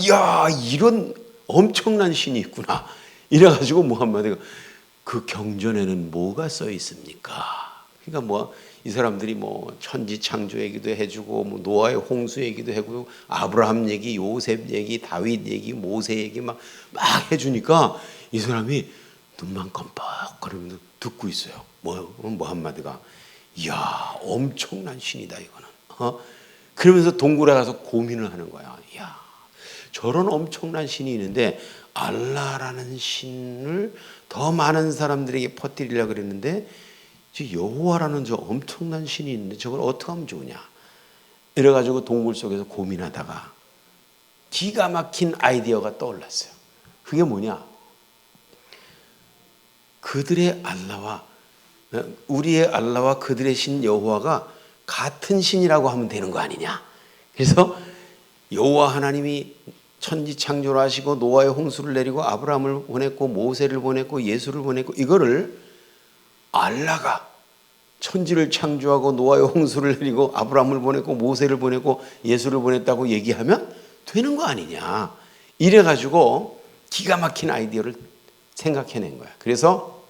이야, 이런 엄청난 신이 있구나. 이래가지고 무함마드가 그 경전에는 뭐가 써 있습니까? 그러니까 이 사람들이 천지 창조 얘기도 해주고 노아의 홍수 얘기도 해주고 아브라함 얘기, 요셉 얘기, 다윗 얘기, 모세 얘기 막 해주니까 이 사람이 눈만 껌뻑거리면서 듣고 있어요. 무함마드가 이야, 엄청난 신이다 이거는. 그러면서 동굴에 가서 고민을 하는 거야. 이야, 저런 엄청난 신이 있는데 알라라는 신을 더 많은 사람들에게 퍼뜨리려고 그랬는데 여호와라는 저 엄청난 신이 있는데 저걸 어떻게 하면 좋으냐. 이래가지고 동굴 속에서 고민하다가 기가 막힌 아이디어가 떠올랐어요. 그게 뭐냐. 그들의 알라와 우리의 알라와 그들의 신 여호와가 같은 신이라고 하면 되는 거 아니냐. 그래서 여호와 하나님이 천지 창조를 하시고 노아의 홍수를 내리고 아브라함을 보냈고 모세를 보냈고 예수를 보냈고, 이거를 알라가 천지를 창조하고 노아의 홍수를 내리고 아브라함을 보냈고 모세를 보냈고 예수를 보냈다고 얘기하면 되는 거 아니냐. 이래가지고 기가 막힌 아이디어를 생각해낸 거야. 그래서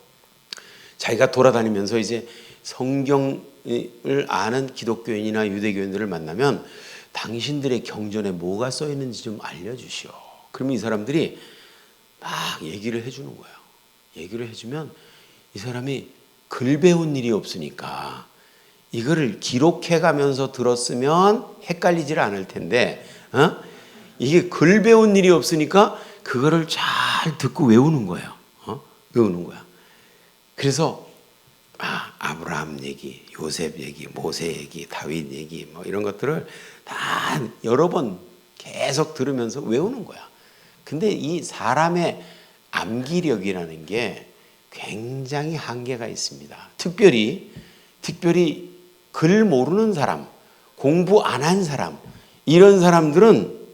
자기가 돌아다니면서 이제 성경을 아는 기독교인이나 유대교인들을 만나면 당신들의 경전에 뭐가 써 있는지 좀 알려주시오. 그러면 이 사람들이 막 얘기를 해주는 거예요. 얘기를 해주면 이 사람이 글 배운 일이 없으니까 이거를 기록해 가면서 들었으면 헷갈리질 않을 텐데 이게 글 배운 일이 없으니까 그거를 잘 듣고 외우는 거예요. 외우는 거야. 그래서 아브라함 얘기, 요셉 얘기, 모세 얘기, 다윗 얘기 이런 것들을 다 여러 번 계속 들으면서 외우는 거야. 근데 이 사람의 암기력이라는 게 굉장히 한계가 있습니다. 특별히 글 모르는 사람, 공부 안 한 사람, 이런 사람들은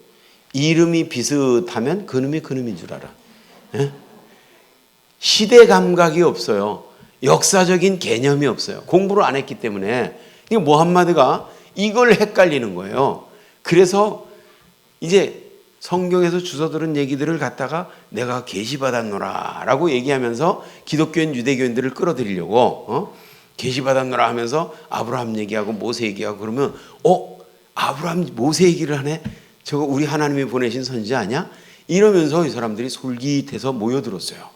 이름이 비슷하면 그놈이 그놈인 줄 알아. 시대 감각이 없어요. 역사적인 개념이 없어요. 공부를 안 했기 때문에. 무함마드가 이걸 헷갈리는 거예요. 그래서 이제 성경에서 주워들은 얘기들을 갖다가 내가 계시받았노라 라고 얘기하면서 기독교인 유대교인들을 끌어들이려고 계시받았노라 하면서 아브라함 얘기하고 모세 얘기하고 그러면 아브라함 모세 얘기를 하네? 저거 우리 하나님이 보내신 선지 아니야? 이러면서 이 사람들이 솔깃해서 모여들었어요.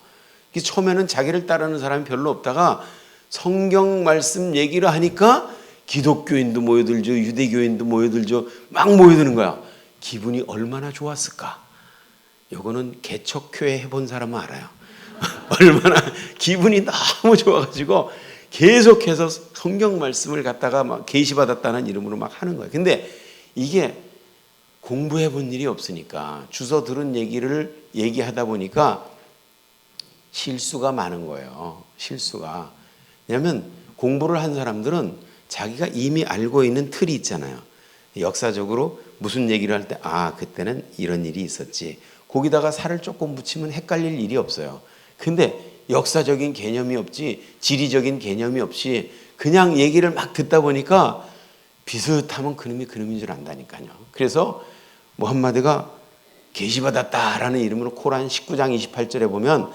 처음에는 자기를 따르는 사람이 별로 없다가 성경 말씀 얘기를 하니까 기독교인도 모여들죠, 유대교인도 모여들죠, 막 모여드는 거야. 기분이 얼마나 좋았을까? 요거는 개척교회 해본 사람은 알아요. 얼마나 기분이 너무 좋아가지고 계속해서 성경 말씀을 갖다가 막 계시받았다는 이름으로 막 하는 거예요. 근데 이게 공부해 본 일이 없으니까 주워 들은 얘기를 얘기하다 보니까 실수가 많은 거예요. 실수가. 왜냐하면 공부를 한 사람들은 자기가 이미 알고 있는 틀이 있잖아요. 역사적으로 무슨 얘기를 할 때 그때는 이런 일이 있었지. 거기다가 살을 조금 붙이면 헷갈릴 일이 없어요. 근데 역사적인 개념이 없지, 지리적인 개념이 없이 그냥 얘기를 막 듣다 보니까 비슷하면 그놈이 그놈인 줄 안다니까요. 그래서 무함마드가 계시받았다라는 이름으로 코란 19장 28절에 보면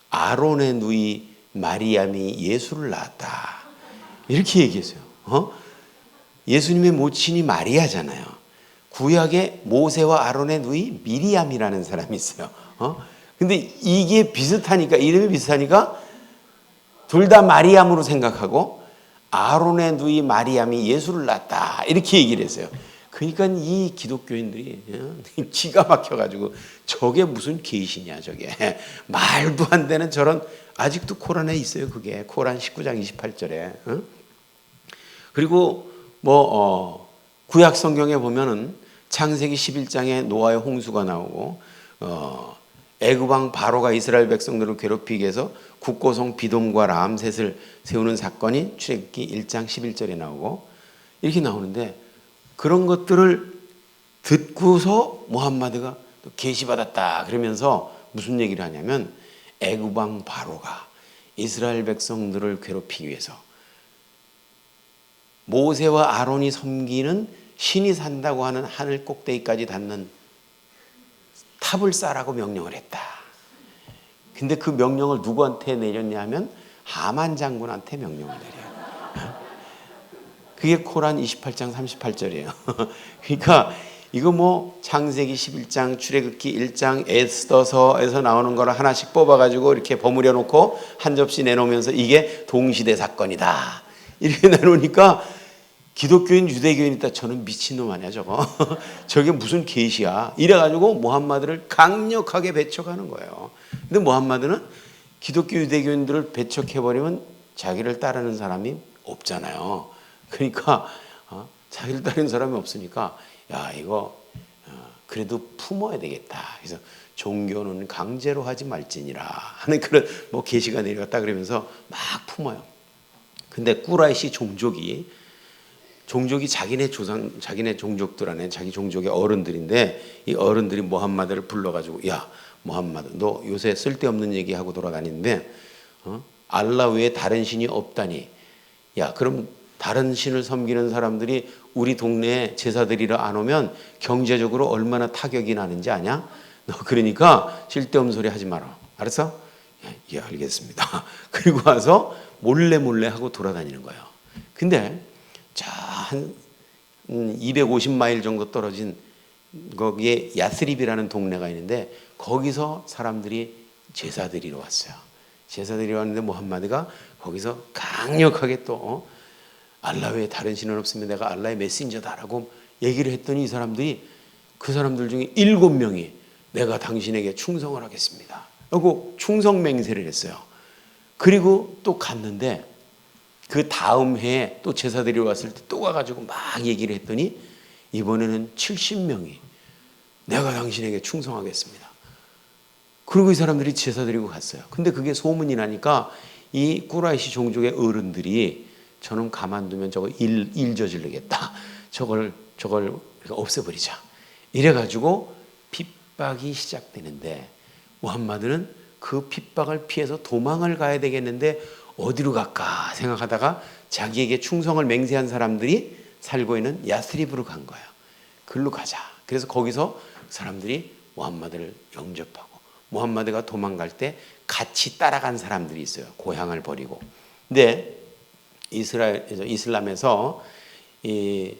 아론의 누이 마리암이 예수를 낳았다. 이렇게 얘기했어요. 예수님의 모친이 마리아잖아요. 구약에 모세와 아론의 누이 미리암이라는 사람이 있어요. 근데 이게 비슷하니까, 이름이 비슷하니까 둘 다 마리암으로 생각하고 아론의 누이 마리암이 예수를 낳았다. 이렇게 얘기를 했어요. 그러니까 이 기독교인들이 기가 막혀가지고 저게 무슨 계시냐 저게. 말도 안 되는 저런, 아직도 코란에 있어요. 그게 코란 19장 28절에. 그리고 구약 성경에 보면은 창세기 11장에 노아의 홍수가 나오고 애굽 왕 바로가 이스라엘 백성들을 괴롭히기 위해서 국고성 비돔과 람셋을 세우는 사건이 출애굽기 1장 11절에 나오고 이렇게 나오는데, 그런 것들을 듣고서 무함마드가 계시받았다 그러면서 무슨 얘기를 하냐면 애굽 왕 바로가 이스라엘 백성들을 괴롭히기 위해서 모세와 아론이 섬기는 신이 산다고 하는 하늘 꼭대기까지 닿는 탑을 쌓으라고 명령을 했다. 근데 그 명령을 누구한테 내렸냐 하면 하만 장군한테 명령을 내려요. 그게 코란 28장 38절이에요. 그러니까 이거 창세기 11장, 출애굽기 1장, 에스더서에서 나오는 거를 하나씩 뽑아가지고 이렇게 버무려 놓고 한 접시 내놓으면서 이게 동시대 사건이다. 이렇게 내놓으니까 기독교인, 유대교인 있다. 저는 미친놈 아니야 저거. 저게 무슨 계시야. 이래가지고 무함마드를 강력하게 배척하는 거예요. 근데 무함마드는 기독교, 유대교인들을 배척해버리면 자기를 따르는 사람이 없잖아요. 그러니까 자기를 따르는 사람이 없으니까 이거 그래도 품어야 되겠다. 그래서 종교는 강제로 하지 말지니라 하는 그런 계시가 내려갔다 그러면서 막 품어요. 근데 꾸라이시 종족이 자기네 종족들 안에 자기 종족의 어른들인데, 이 어른들이 무함마드를 불러가지고 야 무함마드 너 요새 쓸데없는 얘기하고 돌아다니는데 알라 외에 다른 신이 없다니, 야 그럼 다른 신을 섬기는 사람들이 우리 동네에 제사드리러 안 오면 경제적으로 얼마나 타격이 나는지 아냐? 너 그러니까 쓸데없는 소리 하지 마라. 알았어? 예, 알겠습니다. 그리고 와서 몰래 하고 돌아다니는 거예요. 근데 한 250마일 정도 떨어진 거기에 야스립이라는 동네가 있는데 거기서 사람들이 제사 드리러 왔어요. 제사 드리러 왔는데 무함마드가 거기서 강력하게 또 알라 외에 다른 신은 없으면 내가 알라의 메신저다라고 얘기를 했더니 이 사람들이, 그 사람들 중에 7명이 내가 당신에게 충성을 하겠습니다 하고 충성 맹세를 했어요. 그리고 또 갔는데 그 다음 해에 또 제사 드리러 왔을 때 또 가가지고 막 얘기를 했더니 이번에는 70명이 내가 당신에게 충성하겠습니다. 그리고 이 사람들이 제사 드리고 갔어요. 근데 그게 소문이 나니까 이 꾸라이시 종족의 어른들이 저는 가만두면 저거 일 저지르겠다. 저걸 없애버리자. 이래가지고 핍박이 시작되는데 무함마드는 그 핍박을 피해서 도망을 가야 되겠는데 어디로 갈까 생각하다가 자기에게 충성을 맹세한 사람들이 살고 있는 야스립으로 간 거예요. 글로 가자. 그래서 거기서 사람들이 무함마드를 영접하고, 무함마드가 도망갈 때 같이 따라간 사람들이 있어요. 고향을 버리고. 근데 이슬람에서 이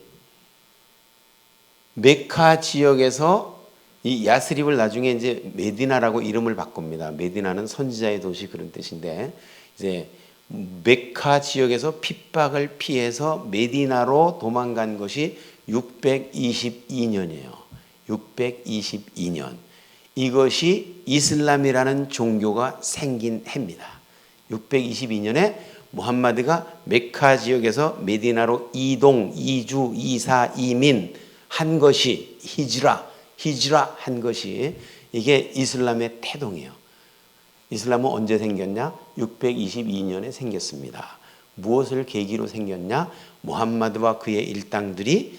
메카 지역에서 이 야스립을 나중에 이제 메디나라고 이름을 바꿉니다. 메디나는 선지자의 도시 그런 뜻인데, 이제 메카 지역에서 핍박을 피해서 메디나로 도망간 것이 622년이에요. 622년. 이것이 이슬람이라는 종교가 생긴 해입니다. 622년에 무함마드가 메카 지역에서 메디나로 이주, 이사, 이민 한 것이 히지라 한 것이 이게 이슬람의 태동이에요. 이슬람은 언제 생겼냐? 622년에 생겼습니다. 무엇을 계기로 생겼냐? 무함마드와 그의 일당들이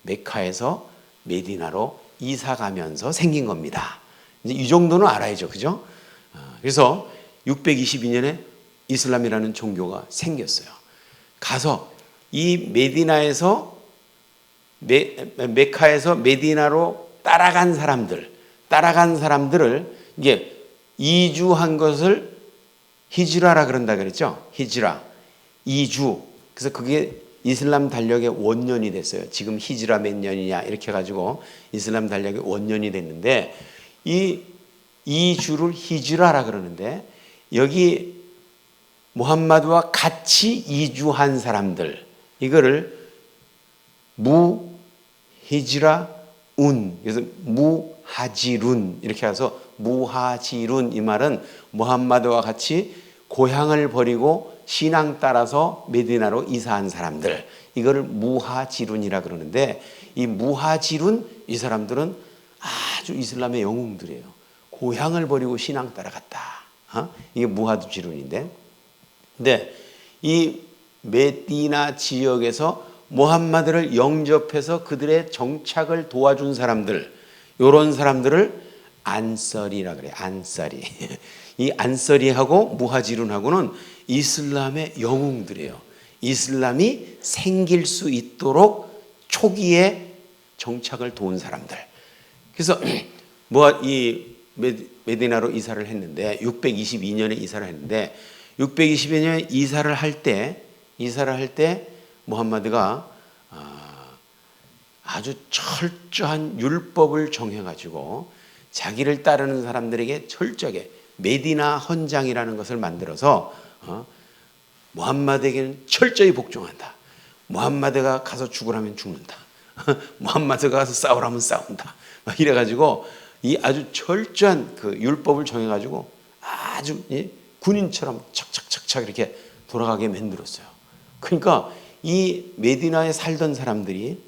메카에서 메디나로 이사 가면서 생긴 겁니다. 이제 이 정도는 알아야죠. 그죠? 그래서 622년에 이슬람이라는 종교가 생겼어요. 가서 이 메디나에서 메카에서 메디나로 따라간 사람들을 이게 이주한 것을 히지라라 그런다 그랬죠. 히지라, 이주. 그래서 그게 이슬람 달력의 원년이 됐어요. 지금 히지라 몇 년이냐 이렇게 해가지고 이슬람 달력의 원년이 됐는데, 이 이주를 히지라라 그러는데, 여기 무함마드와 같이 이주한 사람들, 이거를 무히지라 운, 그래서 무하지룬 이렇게 해서 무하지룬, 이 말은 무함마드와 같이 고향을 버리고 신앙 따라서 메디나로 이사한 사람들, 이거를 무하지룬이라 그러는데, 이 무하지룬, 이 사람들은 아주 이슬람의 영웅들이에요. 고향을 버리고 신앙 따라갔다. 이게 무하지룬인데, 근데 이 메디나 지역에서 무함마드를 영접해서 그들의 정착을 도와준 사람들, 이런 사람들을 안서리라 그래요. 안서리. 이 안서리하고 무하지룬하고는 이슬람의 영웅들이에요. 이슬람이 생길 수 있도록 초기에 정착을 도운 사람들. 그래서 이 메디나로 이사를 했는데, 622년에 이사를 했는데, 622년에 이사를 할 때 무함마드가 아주 철저한 율법을 정해가지고 자기를 따르는 사람들에게 철저하게 메디나 헌장이라는 것을 만들어서 무함마드에게는 철저히 복종한다. 무함마드가 가서 죽으라면 죽는다. 무함마드가 가서 싸우라면 싸운다. 막 이래가지고 이 아주 철저한 그 율법을 정해가지고 아주 군인처럼 착착착착 이렇게 돌아가게 만들었어요. 그러니까 이 메디나에 살던 사람들이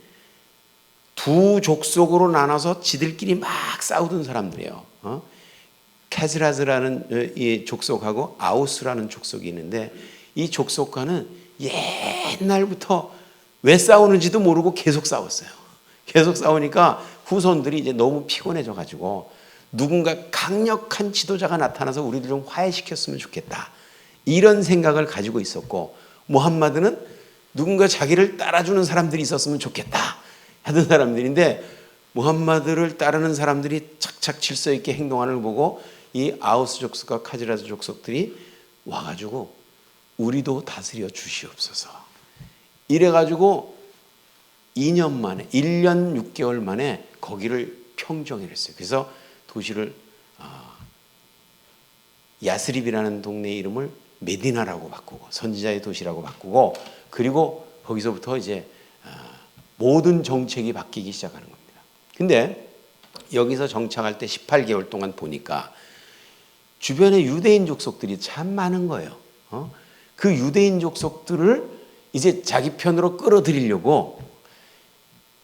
두 족속으로 나눠서 지들끼리 막 싸우던 사람들이에요. 카즈라즈라는 이 족속하고 아우스라는 족속이 있는데, 이 족속과는 옛날부터 왜 싸우는지도 모르고 계속 싸웠어요. 계속 싸우니까 후손들이 이제 너무 피곤해져 가지고 누군가 강력한 지도자가 나타나서 우리들 좀 화해시켰으면 좋겠다, 이런 생각을 가지고 있었고, 무함마드는 누군가 자기를 따라주는 사람들이 있었으면 좋겠다 하던 사람들인데, 무함마드를 따르는 사람들이 착착 질서 있게 행동하는 걸 보고 이 아우스 족속과 카지라즈 족속들이 와가지고 우리도 다스려 주시옵소서, 이래가지고 2년 만에, 1년 6개월 만에 거기를 평정했어요. 그래서 도시를 야스립이라는 동네 이름을 메디나라고 바꾸고, 선지자의 도시라고 바꾸고, 그리고 거기서부터 이제 모든 정책이 바뀌기 시작하는 겁니다. 근데 여기서 정착할 때 18개월 동안 보니까 주변에 유대인 족속들이 참 많은 거예요. 그 유대인 족속들을 이제 자기 편으로 끌어들이려고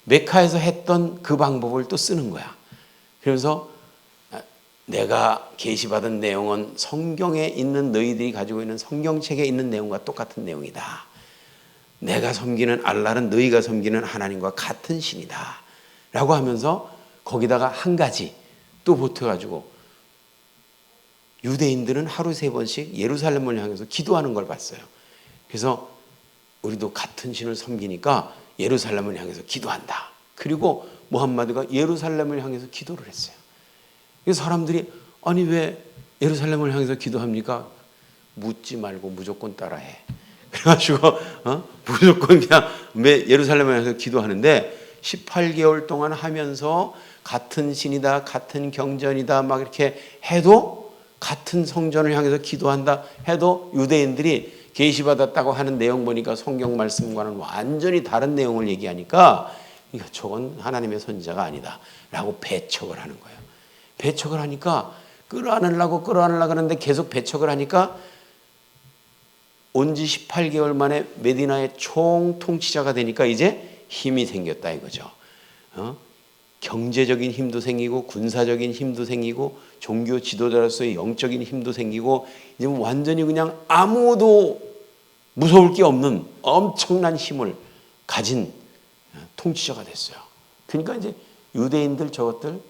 메카에서 했던 그 방법을 또 쓰는 거야. 그러면서 내가 계시받은 내용은 성경에 있는, 너희들이 가지고 있는 성경책에 있는 내용과 똑같은 내용이다. 내가 섬기는 알라는 너희가 섬기는 하나님과 같은 신이다 라고 하면서 거기다가 한 가지 또 보태가지고 유대인들은 하루 3번씩 예루살렘을 향해서 기도하는 걸 봤어요. 그래서 우리도 같은 신을 섬기니까 예루살렘을 향해서 기도한다. 그리고 무함마드가 예루살렘을 향해서 기도를 했어요. 그래서 사람들이 아니 왜 예루살렘을 향해서 기도합니까? 묻지 말고 무조건 따라해. 그래가지고 무조건 그냥 예루살렘을 향해서 기도하는데 18개월 동안 하면서 같은 신이다, 같은 경전이다 막 이렇게 해도 같은 성전을 향해서 기도한다 해도 유대인들이 계시받았다고 하는 내용 보니까 성경 말씀과는 완전히 다른 내용을 얘기하니까 저건 하나님의 선지자가 아니다 라고 배척을 하는 거예요. 배척을 하니까 끌어안으려고 하는데 계속 배척을 하니까 온 지 18개월 만에 메디나의 총통치자가 되니까 이제 힘이 생겼다 이거죠. 경제적인 힘도 생기고 군사적인 힘도 생기고 종교 지도자로서의 영적인 힘도 생기고 이제 완전히 그냥 아무도 무서울 게 없는 엄청난 힘을 가진 통치자가 됐어요. 그러니까 이제 유대인들 저것들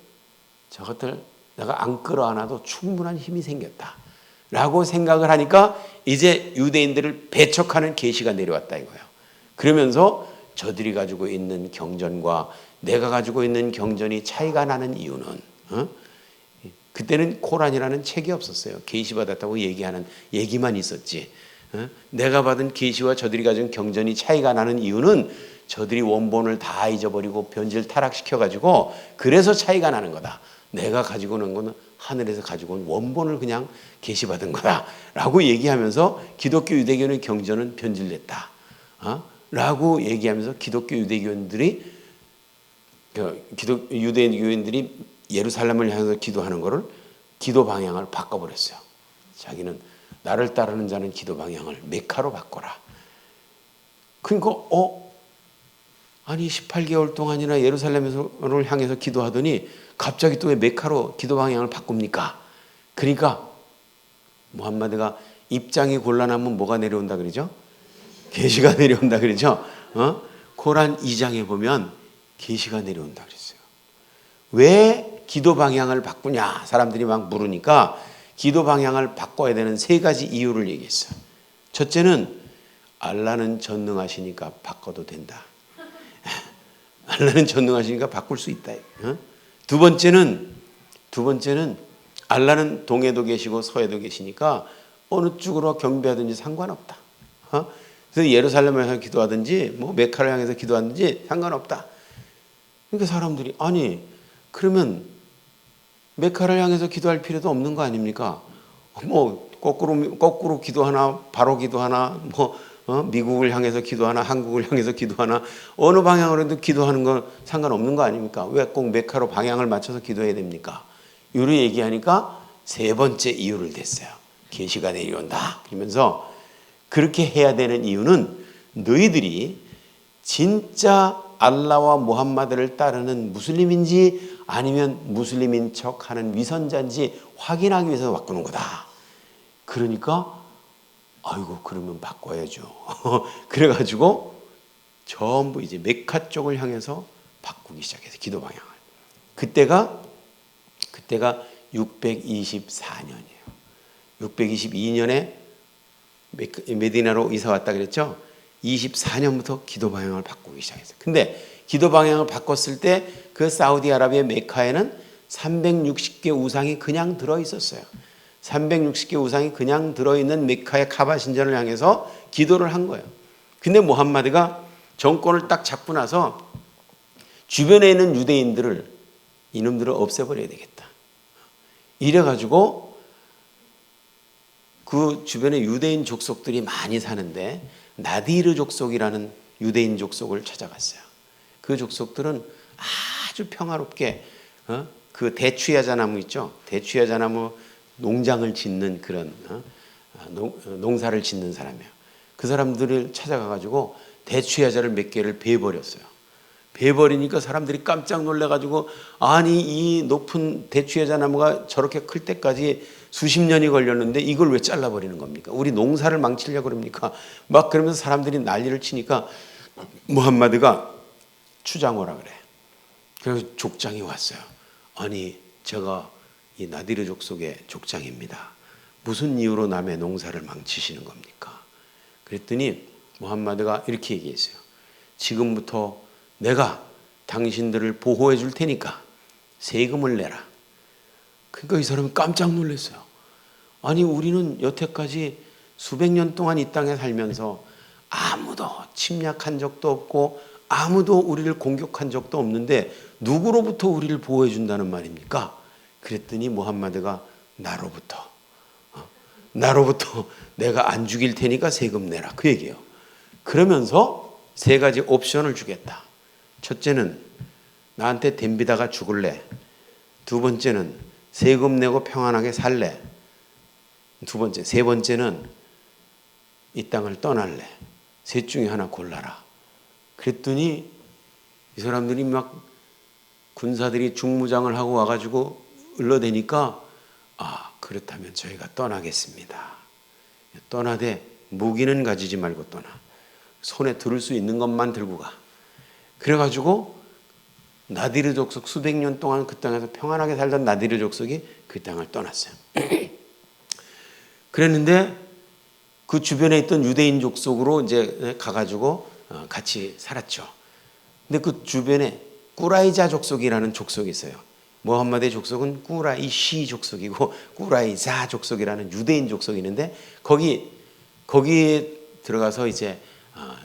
내가 안 끌어안아도 충분한 힘이 생겼다 라고 생각을 하니까 이제 유대인들을 배척하는 계시가 내려왔다 이거예요. 그러면서 저들이 가지고 있는 경전과 내가 가지고 있는 경전이 차이가 나는 이유는 그때는 코란이라는 책이 없었어요. 계시받았다고 얘기하는 얘기만 있었지. 내가 받은 계시와 저들이 가진 경전이 차이가 나는 이유는 저들이 원본을 다 잊어버리고 변질 타락시켜가지고 그래서 차이가 나는 거다. 내가 가지고 있는 건 하늘에서 가지고 온 원본을 그냥 계시받은 거다 라고 얘기하면서 기독교 유대교의 경전은 변질됐다 라고 얘기하면서 기독교 유대교인들이 유대교인들이 예루살렘을 향해서 기도하는 것을 기도 방향을 바꿔버렸어요. 자기는 나를 따르는 자는 기도 방향을 메카로 바꿔라. 그러니까 아니 18개월 동안이나 예루살렘을 향해서 기도하더니 갑자기 또 왜 메카로 기도 방향을 바꿉니까? 그러니까 무함마드가 입장이 곤란하면 뭐가 내려온다 그러죠? 계시가 내려온다 그러죠? 코란 2장에 보면 계시가 내려온다 그랬어요. 왜 기도 방향을 바꾸냐? 사람들이 막 물으니까 기도 방향을 바꿔야 되는 3가지 이유를 얘기했어요. 첫째는 알라는 전능하시니까 바꿔도 된다. 알라는 전능하시니까 바꿀 수 있다. 두 번째는 알라는 동해도 계시고 서해도 계시니까 어느 쪽으로 경배하든지 상관없다. 그래서 예루살렘을 향해서 기도하든지 메카를 향해서 기도하든지 상관없다. 그러니까 사람들이 아니 그러면 메카를 향해서 기도할 필요도 없는 거 아닙니까? 거꾸로 기도하나 바로 기도하나 미국을 향해서 기도하나 한국을 향해서 기도하나 어느 방향으로도 기도하는 건 상관없는 거 아닙니까? 왜 꼭 메카로 방향을 맞춰서 기도해야 됩니까? 이렇게 얘기하니까 3번째 이유를 댔어요. 계시가 내려온다. 그러면서 그렇게 해야 되는 이유는 너희들이 진짜 알라와 무함마드를 따르는 무슬림인지 아니면 무슬림인 척하는 위선자인지 확인하기 위해서 바꾸는 거다. 그러니까 아이고 그러면 바꿔야죠. 그래가지고 전부 이제 메카 쪽을 향해서 바꾸기 시작해서 기도 방향을. 그때가 624년이에요. 622년에 메디나로 이사 왔다 그랬죠. 24년부터 기도 방향을 바꾸기 시작했어요. 근데 기도 방향을 바꿨을 때 그 사우디아라비아 메카에는 360개 우상이 그냥 들어 있었어요. 360개 우상이 그냥 들어있는 메카의 카바 신전을 향해서 기도를 한 거예요. 근데 무함마드가 정권을 딱 잡고 나서 주변에 있는 유대인들을 이놈들을 없애버려야 되겠다. 이래가지고 그 주변에 유대인 족속들이 많이 사는데 나디르 족속이라는 유대인 족속을 찾아갔어요. 그 족속들은 아주 평화롭게 그 대추야자나무 있죠. 대추야자나무 농장을 짓는 그런 농사를 짓는 사람이에요. 그 사람들을 찾아가가지고 대추야자를 몇 개를 베어버렸어요. 베어버리니까 사람들이 깜짝 놀래가지고 아니 이 높은 대추야자 나무가 저렇게 클 때까지 수십 년이 걸렸는데 이걸 왜 잘라버리는 겁니까? 우리 농사를 망치려고 그럽니까? 막 그러면서 사람들이 난리를 치니까 무함마드가 추장오라 그래. 그래서 족장이 왔어요. 아니 제가 이 나디르 족속의 족장입니다. 무슨 이유로 남의 농사를 망치시는 겁니까? 그랬더니 무함마드가 이렇게 얘기했어요. 지금부터 내가 당신들을 보호해 줄 테니까 세금을 내라. 그러니까 이 사람이 깜짝 놀랐어요. 아니 우리는 여태까지 수백 년 동안 이 땅에 살면서 아무도 침략한 적도 없고 아무도 우리를 공격한 적도 없는데 누구로부터 우리를 보호해 준다는 말입니까? 그랬더니 무함마드가 나로부터 내가 안 죽일 테니까 세금 내라 그 얘기예요. 그러면서 세 가지 옵션을 주겠다. 첫째는 나한테 덤비다가 죽을래. 두 번째는 세금 내고 평안하게 살래. 세 번째는 이 땅을 떠날래. 셋 중에 하나 골라라. 그랬더니 이 사람들이 막 군사들이 중무장을 하고 와가지고 을러대니까 그렇다면 저희가 떠나겠습니다. 떠나되 무기는 가지지 말고 떠나. 손에 들을 수 있는 것만 들고 가. 그래가지고 나디르 족속 수백 년 동안 그 땅에서 평안하게 살던 나디르 족속이 그 땅을 떠났어요. 그랬는데 그 주변에 있던 유대인 족속으로 이제 가가지고 같이 살았죠. 근데 그 주변에 꾸라이자 족속이라는 족속이 있어요. 무함마드의 족속은 꾸라이시 족속이고 꾸라이자 족속이라는 유대인 족속이 있는데 거기에 들어가서 이제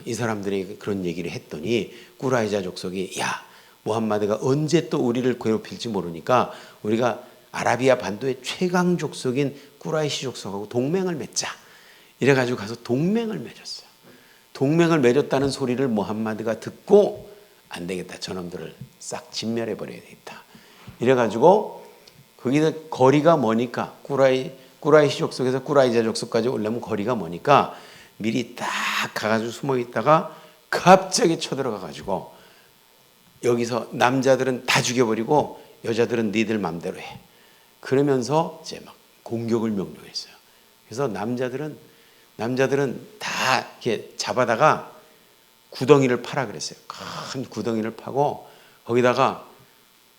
이 사람들이 그런 얘기를 했더니 꾸라이자 족속이 무함마드가 언제 또 우리를 괴롭힐지 모르니까 우리가 아라비아 반도의 최강 족속인 꾸라이시 족속하고 동맹을 맺자. 이래가지고 가서 동맹을 맺었어요. 동맹을 맺었다는 소리를 무함마드가 듣고 안 되겠다. 저놈들을 싹 진멸해버려야 되겠다. 이래가지고 거기서 거리가 머니까 꾸라이시 족속에서 꾸라이자 족속까지 오려면 거리가 머니까 미리 딱 가가지고 숨어 있다가 갑자기 쳐들어가가지고 여기서 남자들은 다 죽여버리고 여자들은 니들 맘대로 해. 그러면서 이제 막 공격을 명령했어요. 그래서 남자들은 다 이렇게 잡아다가 구덩이를 파라 그랬어요. 큰 구덩이를 파고 거기다가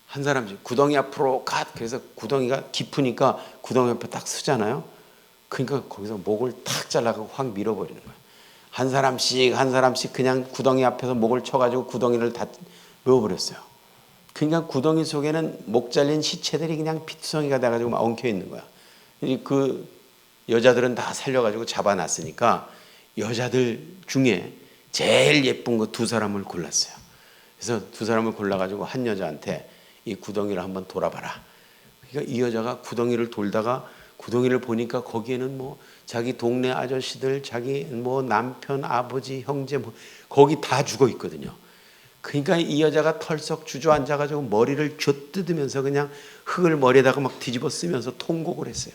한 사람씩 구덩이 앞으로 가. 그래서 구덩이가 깊으니까 구덩이 앞에 딱 서잖아요. 그러니까 거기서 목을 탁 잘라가고 확 밀어버리는 거예요. 한 사람씩 그냥 구덩이 앞에서 목을 쳐가지고 구덩이를 다 넣어버렸어요. 그러니까 구덩이 속에는 목 잘린 시체들이 그냥 피투성이가 돼가지고 막 엉켜 있는 거야. 그 여자들은 다 살려가지고 잡아놨으니까 여자들 중에 제일 예쁜 거 두 사람을 골랐어요. 그래서 두 사람을 골라가지고 한 여자한테 이 구덩이를 한번 돌아봐라. 그러니까 이 여자가 구덩이를 돌다가 구덩이를 보니까 거기에는 뭐 자기 동네 아저씨들, 자기 뭐 남편, 아버지, 형제 뭐 거기 다 죽어 있거든요. 그러니까 이 여자가 털썩 주저앉아가지고 머리를 쥐어뜯으면서 그냥 흙을 머리에다가 막 뒤집어 쓰면서 통곡을 했어요.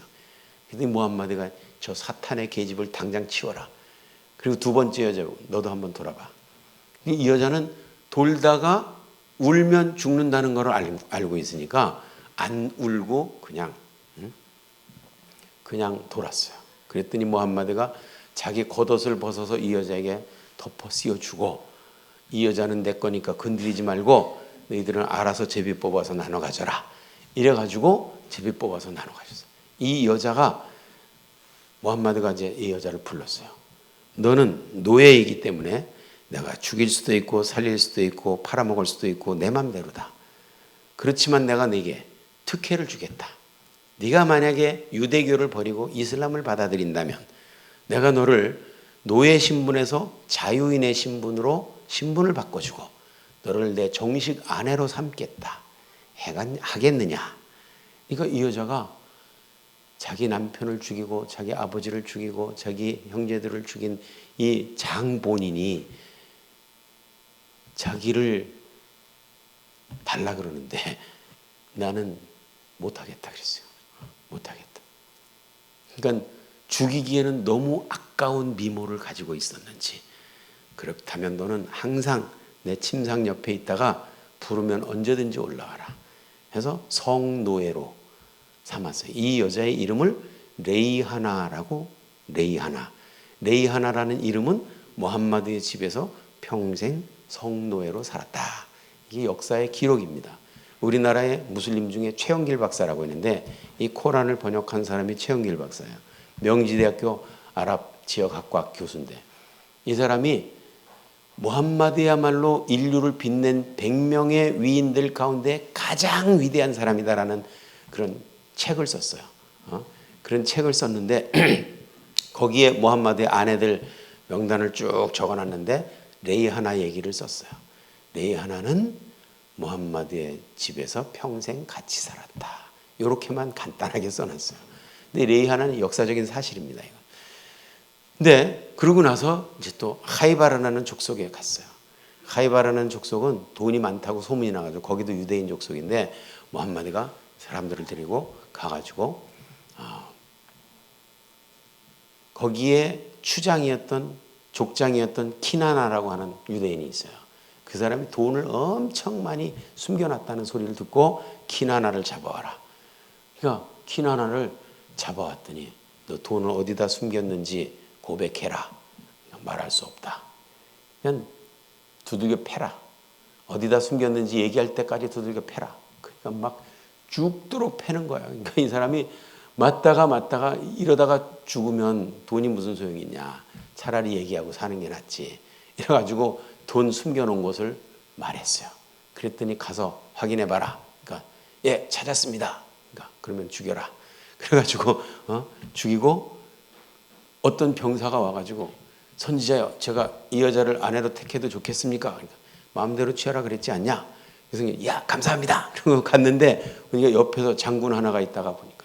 그랬더니 무함마드가 저 사탄의 계집을 당장 치워라. 그리고 두 번째 여자, 너도 한번 돌아봐. 이 여자는 돌다가 울면 죽는다는 걸 알고 있으니까 안 울고 그냥 돌았어요. 그랬더니 무함마드가 자기 겉옷을 벗어서 이 여자에게 덮어 씌워주고 이 여자는 내 거니까 건드리지 말고 너희들은 알아서 제비 뽑아서 나눠 가져라. 이래가지고 제비 뽑아서 나눠 가졌어요. 이 여자가 무함마드가 이제 이 여자를 불렀어요. 너는 노예이기 때문에 내가 죽일 수도 있고 살릴 수도 있고 팔아먹을 수도 있고 내 맘대로다. 그렇지만 내가 네게 특혜를 주겠다. 네가 만약에 유대교를 버리고 이슬람을 받아들인다면 내가 너를 노예 신분에서 자유인의 신분으로 신분을 바꿔주고 너를 내 정식 아내로 삼겠다. 하겠느냐? 그러니까 이 여자가 자기 남편을 죽이고 자기 아버지를 죽이고 자기 형제들을 죽인 이 장본인이 자기를 달라 그러는데 나는 못하겠다 그랬어요. 못하겠다. 그러니까 죽이기에는 너무 아까운 미모를 가지고 있었는지 그렇다면 너는 항상 내 침상 옆에 있다가 부르면 언제든지 올라와라. 해서 성노예로 삼았어요. 이 여자의 이름을 레이하나라고 레이하나라는 이름은 무함마드의 집에서 평생 성노예로 살았다. 이게 역사의 기록입니다. 우리나라의 무슬림 중에 최영길 박사라고 있는데 이 코란을 번역한 사람이 최영길 박사예요. 명지대학교 아랍 지역학과 교수인데 이 사람이 무함마드야말로 인류를 빛낸 100명의 위인들 가운데 가장 위대한 사람이다라는 그런 책을 썼어요. 그런 책을 썼는데 거기에 무함마드의 아내들 명단을 쭉 적어놨는데 레이하나 얘기를 썼어요. 레이하나는 무함마드의 집에서 평생 같이 살았다. 이렇게만 간단하게 써놨어요. 근데 레이하나는 역사적인 사실입니다. 이거. 근데 그러고 나서 이제 또 하이바라라는 족속에 갔어요. 하이바라는 족속은 돈이 많다고 소문이 나가지고 거기도 유대인 족속인데 무함마드가 사람들을 데리고 가가지고 거기에 족장이었던 키나나라고 하는 유대인이 있어요. 그 사람이 돈을 엄청 많이 숨겨놨다는 소리를 듣고 키나나를 잡아와라. 그러니까 키나나를 잡아왔더니 너 돈을 어디다 숨겼는지 고백해라. 말할 수 없다. 그냥 두들겨 패라. 어디다 숨겼는지 얘기할 때까지 두들겨 패라. 그러니까 막 죽도록 패는 거야. 그러니까 이 사람이 맞다가 이러다가 죽으면 돈이 무슨 소용이 있냐. 차라리 얘기하고 사는 게 낫지. 이래가지고 돈 숨겨놓은 곳을 말했어요. 그랬더니 가서 확인해봐라. 그러니까 예 찾았습니다. 그러니까 그러면 죽여라. 그래가지고 죽이고 어떤 병사가 와가지고 선지자요, 제가 이 여자를 아내로 택해도 좋겠습니까? 그러니까 마음대로 취하라 그랬지 않냐? 그래서 야 감사합니다. 그러고 갔는데 그러니까 옆에서 장군 하나가 있다가 보니까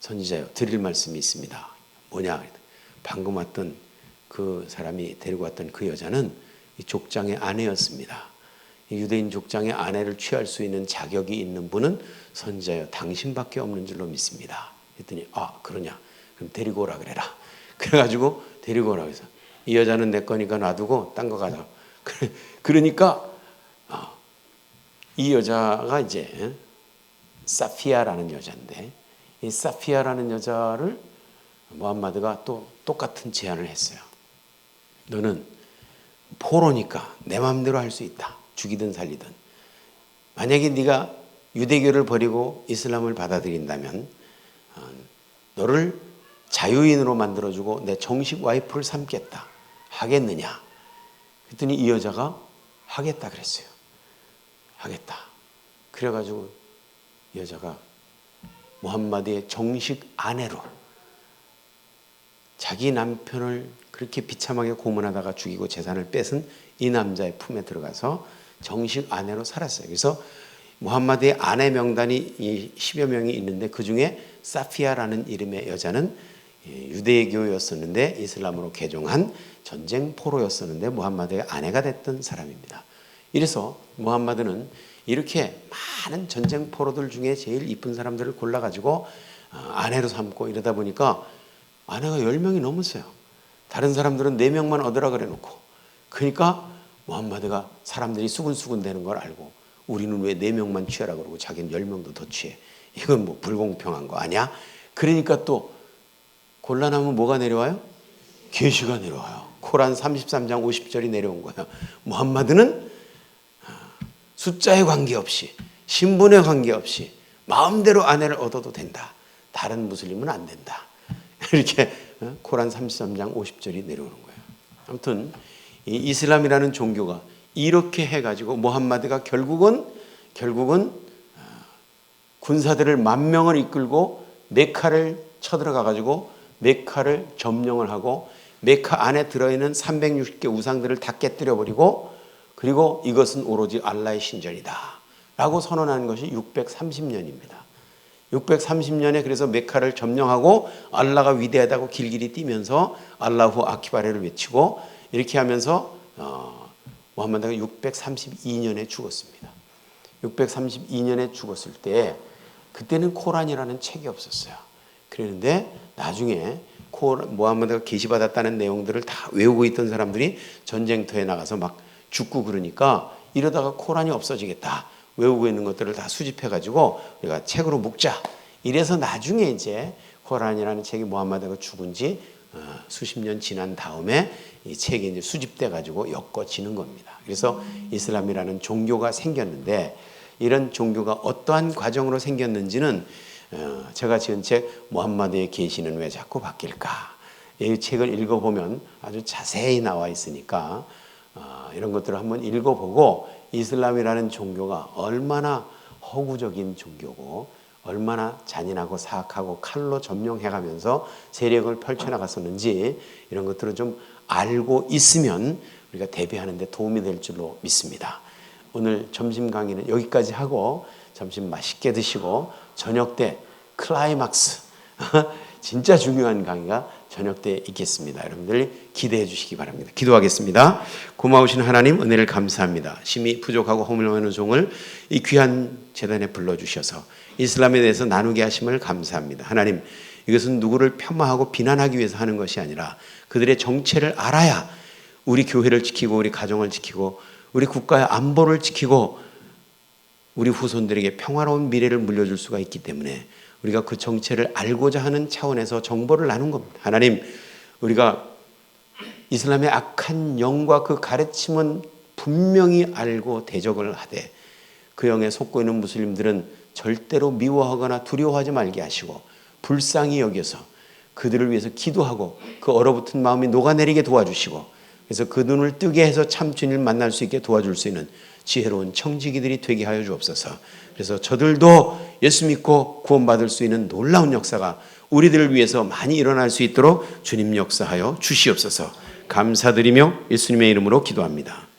선지자요, 드릴 말씀이 있습니다. 뭐냐? 방금 왔던 그 사람이 데리고 왔던 그 여자는 이 족장의 아내였습니다. 이 유대인 족장의 아내를 취할 수 있는 자격이 있는 분은 선지자요, 당신밖에 없는 줄로 믿습니다. 그랬더니 그러냐? 그럼 데리고 오라 그래라. 그래가지고 데리고 오라고 해서 이 여자는 내 거니까 놔두고 딴 거 가자. 그러니까 이 여자가 이제 사피아라는 여자인데 이 사피아라는 여자를 무함마드가 또 똑같은 제안을 했어요. 너는 포로니까 내 마음대로 할 수 있다. 죽이든 살리든. 만약에 네가 유대교를 버리고 이슬람을 받아들인다면 너를 자유인으로 만들어주고 내 정식 와이프를 삼겠다. 하겠느냐? 그랬더니 이 여자가 하겠다 그랬어요. 하겠다. 그래가지고 이 여자가 무함마드의 정식 아내로 자기 남편을 그렇게 비참하게 고문하다가 죽이고 재산을 뺏은 이 남자의 품에 들어가서 정식 아내로 살았어요. 그래서 무함마드의 아내 명단이 10여 명이 있는데 그중에 사피아라는 이름의 여자는 유대교였었는데 이슬람으로 개종한 전쟁 포로였었는데 무함마드의 아내가 됐던 사람입니다. 이래서 무함마드는 이렇게 많은 전쟁 포로들 중에 제일 이쁜 사람들을 골라가지고 아내로 삼고 이러다 보니까 아내가 10명이 넘었어요. 다른 사람들은 4명만 얻으라 그래 놓고. 그러니까 무함마드가 사람들이 수군수군 되는 걸 알고 우리는 왜 4명만 취하라 그러고 자기는 10명도 더 취해. 이건 뭐 불공평한 거 아니야? 그러니까 또 곤란하면 뭐가 내려와요? 계시가 내려와요. 코란 33장 50절이 내려온 거예요. 무함마드는 숫자에 관계없이 신분에 관계없이 마음대로 아내를 얻어도 된다. 다른 무슬림은 안 된다. 이렇게 코란 33장 50절이 내려오는 거예요. 아무튼 이 이슬람이라는 종교가 이렇게 해가지고 무함마드가 결국은 군사들을 10,000명을 이끌고 메카를 쳐들어가가지고 메카를 점령을 하고 메카 안에 들어있는 360개 우상들을 다 깨뜨려버리고 그리고 이것은 오로지 알라의 신전이다 라고 선언한 것이 630년입니다. 630년에 그래서 메카를 점령하고 알라가 위대하다고 길길이 뛰면서 알라후 아키바레를 외치고 이렇게 하면서 무함마드가 632년에 죽었습니다. 632년에 죽었을 때 그때는 코란이라는 책이 없었어요. 그랬는데 나중에 무함마드가 계시받았다는 내용들을 다 외우고 있던 사람들이 전쟁터에 나가서 막 죽고 그러니까 이러다가 코란이 없어지겠다. 외우고 있는 것들을 다 수집해가지고 우리가 책으로 묶자. 이래서 나중에 이제 코란이라는 책이 무함마드가 죽은 지 수십 년 지난 다음에 이 책이 이제 수집돼가지고 엮어지는 겁니다. 그래서 이슬람이라는 종교가 생겼는데 이런 종교가 어떠한 과정으로 생겼는지는 제가 지은 책 무함마드의 계시는 왜 자꾸 바뀔까? 이 책을 읽어보면 아주 자세히 나와 있으니까 이런 것들을 한번 읽어보고 이슬람이라는 종교가 얼마나 허구적인 종교고 얼마나 잔인하고 사악하고 칼로 점령해가면서 세력을 펼쳐나갔었는지 이런 것들을 좀 알고 있으면 우리가 대비하는 데 도움이 될 줄로 믿습니다. 오늘 점심 강의는 여기까지 하고 점심 맛있게 드시고 저녁 때 클라이막스 진짜 중요한 강의가 저녁 때 있겠습니다. 여러분들 기대해 주시기 바랍니다. 기도하겠습니다. 고마우신 하나님 은혜를 감사합니다. 심히 부족하고 허물많은 종을 이 귀한 재단에 불러주셔서 이슬람에 대해서 나누게 하심을 감사합니다. 하나님, 이것은 누구를 폄하하고 비난하기 위해서 하는 것이 아니라 그들의 정체를 알아야 우리 교회를 지키고 우리 가정을 지키고 우리 국가의 안보를 지키고 우리 후손들에게 평화로운 미래를 물려줄 수가 있기 때문에 우리가 그 정체를 알고자 하는 차원에서 정보를 나눈 겁니다. 하나님, 우리가 이슬람의 악한 영과 그 가르침은 분명히 알고 대적을 하되 그 영에 속고 있는 무슬림들은 절대로 미워하거나 두려워하지 말게 하시고 불쌍히 여겨서 그들을 위해서 기도하고 그 얼어붙은 마음이 녹아내리게 도와주시고 그래서 그 눈을 뜨게 해서 참 주님을 만날 수 있게 도와줄 수 있는 지혜로운 청지기들이 되게 하여 주옵소서. 그래서 저들도 예수 믿고 구원받을 수 있는 놀라운 역사가 우리들을 위해서 많이 일어날 수 있도록 주님 역사하여 주시옵소서. 감사드리며 예수님의 이름으로 기도합니다.